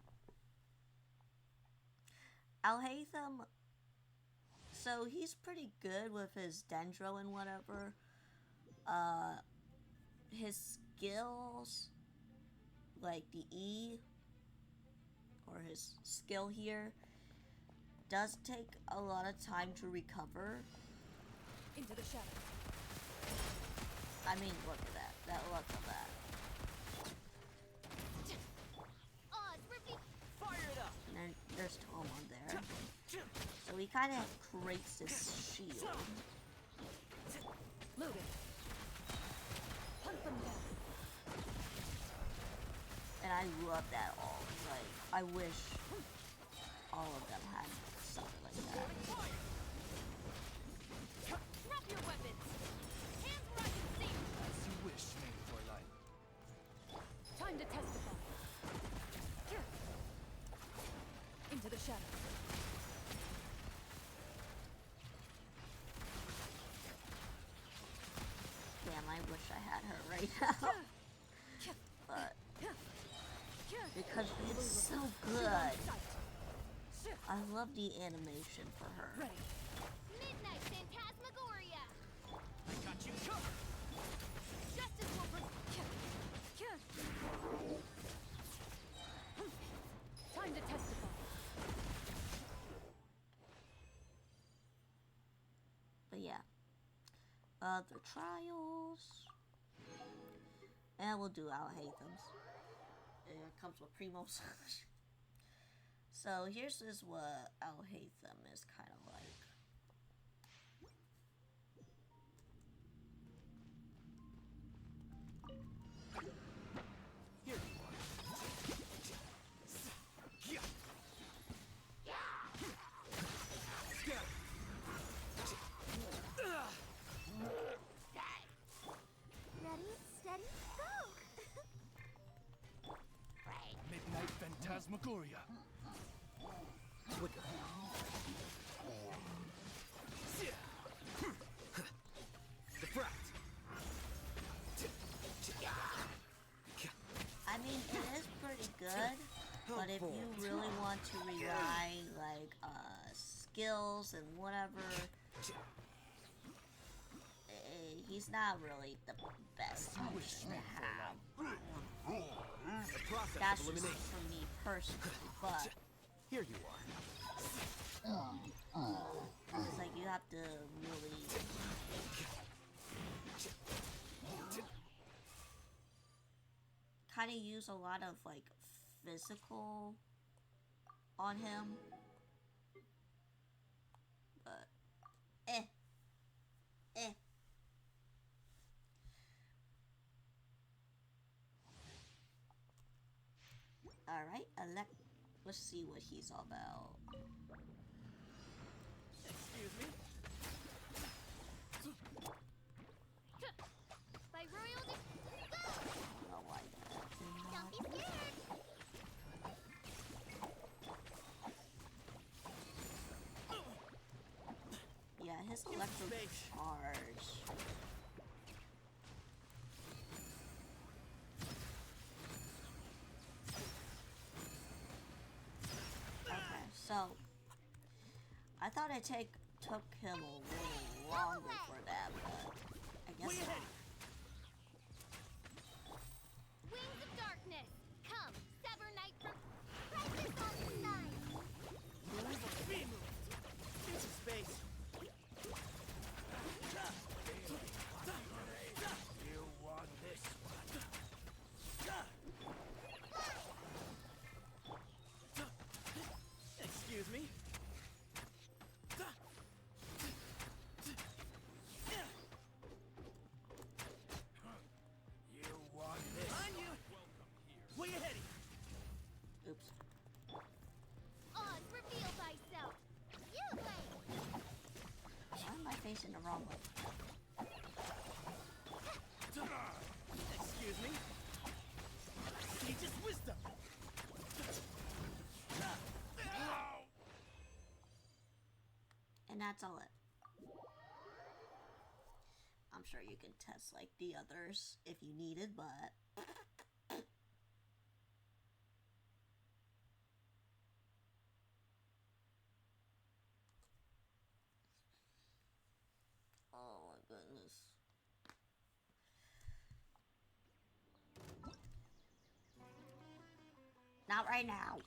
Alhaitham, so he's pretty good with his Dendro and whatever. His skills, like the E, or his skill here, does take a lot of time to recover. Into the shadow. I mean, look at that. Look at that. Fire it up. And then there's Tom on there. So he kind of creates this shield. Loaded. Hunt them down. And I love that all. Like, I wish all of them had something like that. Drop your weapons. Hands where I can see. As you wish, Lady Twilight. Time to testify. Here. Into the shadow. Damn, I wish I had her right now. But because it's so good. I love the animation for her. Ready. Midnight Phantasmagoria. I got you covered. Justice will bring. Time to testify. But yeah. Other trials. And we'll do Alhaitham's. It comes with Primos. So here's what Alhaitham is kind of like. Here you are. Ready, steady, go! Midnight Phantasmagoria. Diffract. I mean, it is pretty good, but if you really want to rely like skills and whatever, he's not really the best option to have. That's just for me personally, but Here you are. it's like you have to really kind of use a lot of like physical on him, but all right, let's see what he's all about. Excuse me. By royal go! Oh, why that did Don't not- be scared! Yeah, his electric charge. Okay, so I thought it took him a little longer for that, but I guess not. facing the wrong way. Excuse me. Teach us wisdom. And that's all it. I'm sure you can test like the others if you needed, but oh my goodness. Not right now.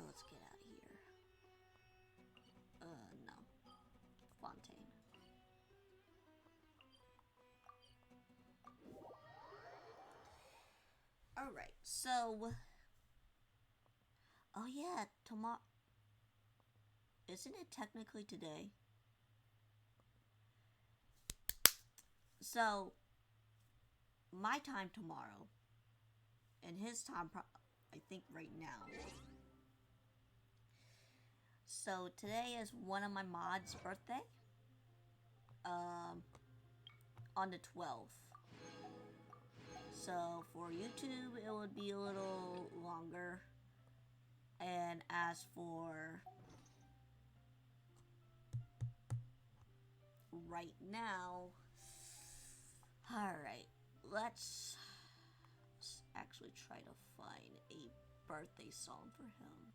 Let's get out of here. No. Fontaine. Alright, so... Oh yeah, tomorrow... Isn't it technically today? So... My time tomorrow. And his time, I think right now. So today is one of my mods' birthday. On the 12th. So for YouTube, it would be a little longer. And as for right now, alright, let's actually try to find a birthday song for him.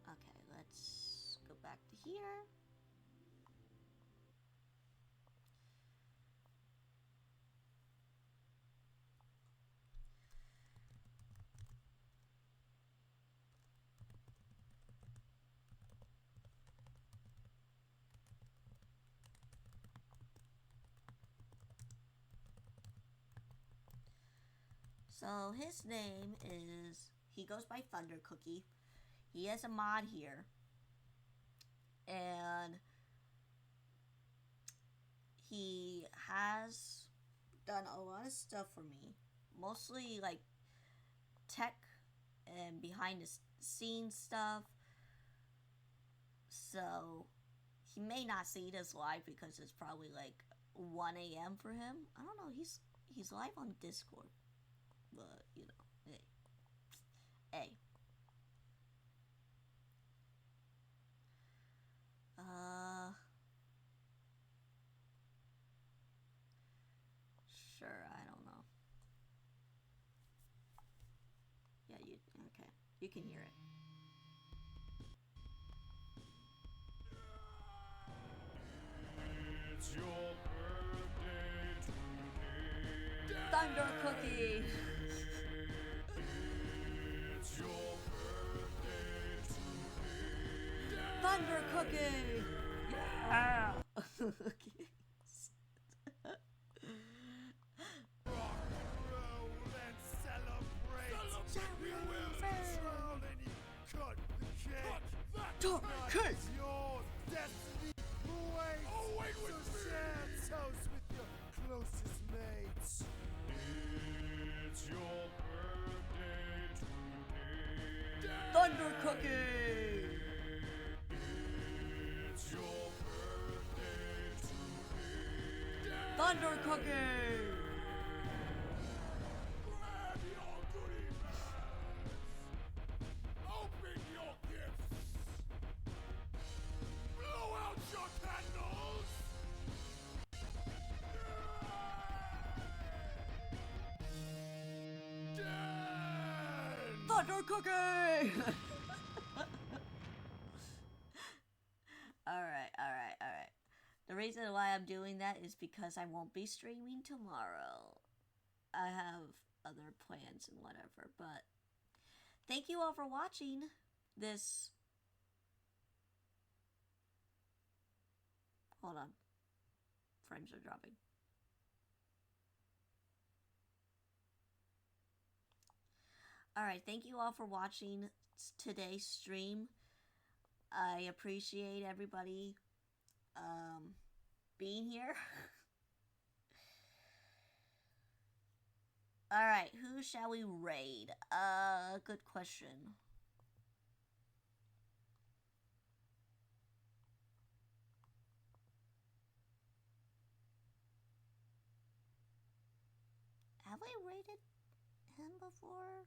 Okay, let's go back to here. So his name is, he goes by Thunder Cookie. He has a mod here. And he has done a lot of stuff for me. Mostly like tech and behind the scenes stuff. So he may not see this live because it's probably like 1 a.m. for him. I don't know, he's live on Discord. But, you know, hey. Hey. Sure, I don't know. Yeah, okay. You can hear it. It's your birthday today. Thunder Cookie! It's your birthday today. Thunder Cookie! Yeah! Okay. Let's celebrate! You will drown and you cut the cake! Cake! Your destiny awaits! Oh, wait with so share toast with your closest mates! It's your birthday today! Thunder Cookie! It's your birthday today! Thunder Cookie! Grab your goodie bags! Open your gifts! Blow out your candles! Dance! Thunder Cookie! Alright. The reason why I'm doing that is because I won't be streaming tomorrow. I have other plans and whatever, but thank you all for watching this. Hold on. Frames are dropping. Alright, thank you all for watching today's stream. I appreciate everybody being here. Alright, who shall we raid? Good question. Have I raided him before?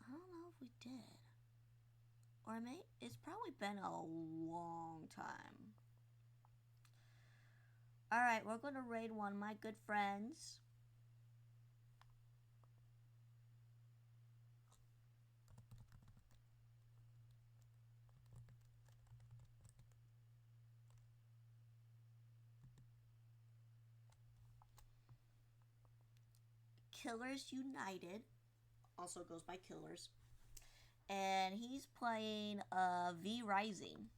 I don't know if we did. Or it's probably been a long time. Alright, we're gonna raid one of my good friends. Killers United. Also goes by Killers. And he's playing V Rising.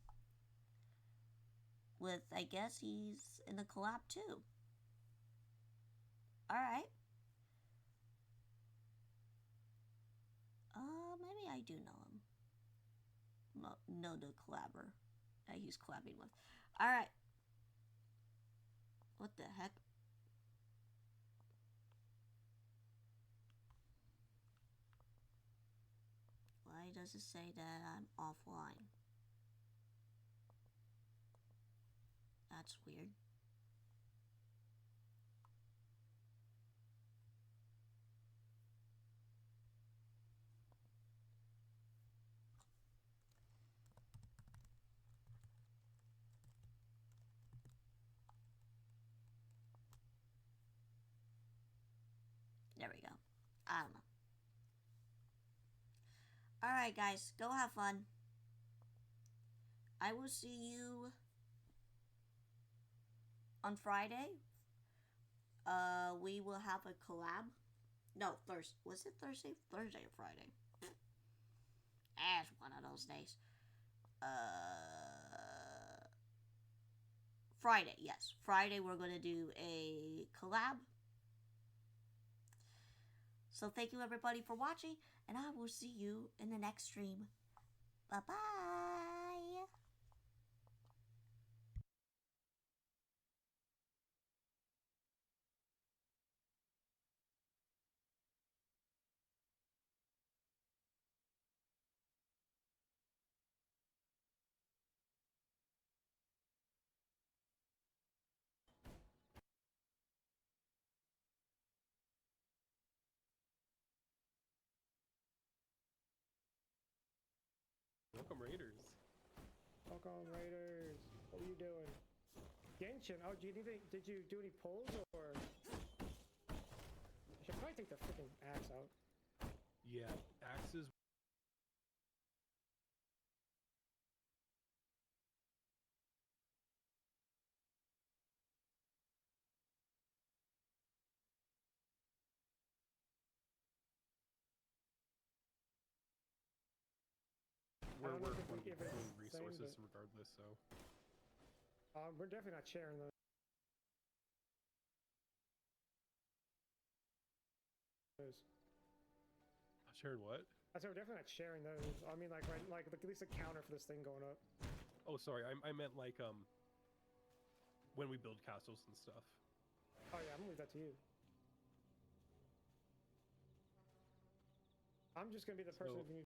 With, I guess he's in the collab too. Alright. Maybe I do know him. No, the collabor that he's collabing with. Alright. What the heck? Why does it say that I'm offline? That's weird. There we go. I don't know. Alright guys, go have fun. I will see you on Friday. We will have a collab. No, Thursday. Was it Thursday? Thursday or Friday? As one of those days. Friday, yes. Friday we're going to do a collab. So thank you everybody for watching, and I will see you in the next stream. Bye-bye. Welcome Raiders. Welcome Raiders. What are you doing? Genshin. Oh, did you do any pulls or? I should probably take the freaking axe out. Yeah, axes. We're funding resources regardless, so. We're definitely not sharing those. Sharing what? I said we're definitely not sharing those. I mean, like, right, like at least a counter for this thing going up. Oh, sorry. I meant like when we build castles and stuff. Oh yeah, I'm gonna leave that to you. I'm just gonna be the person who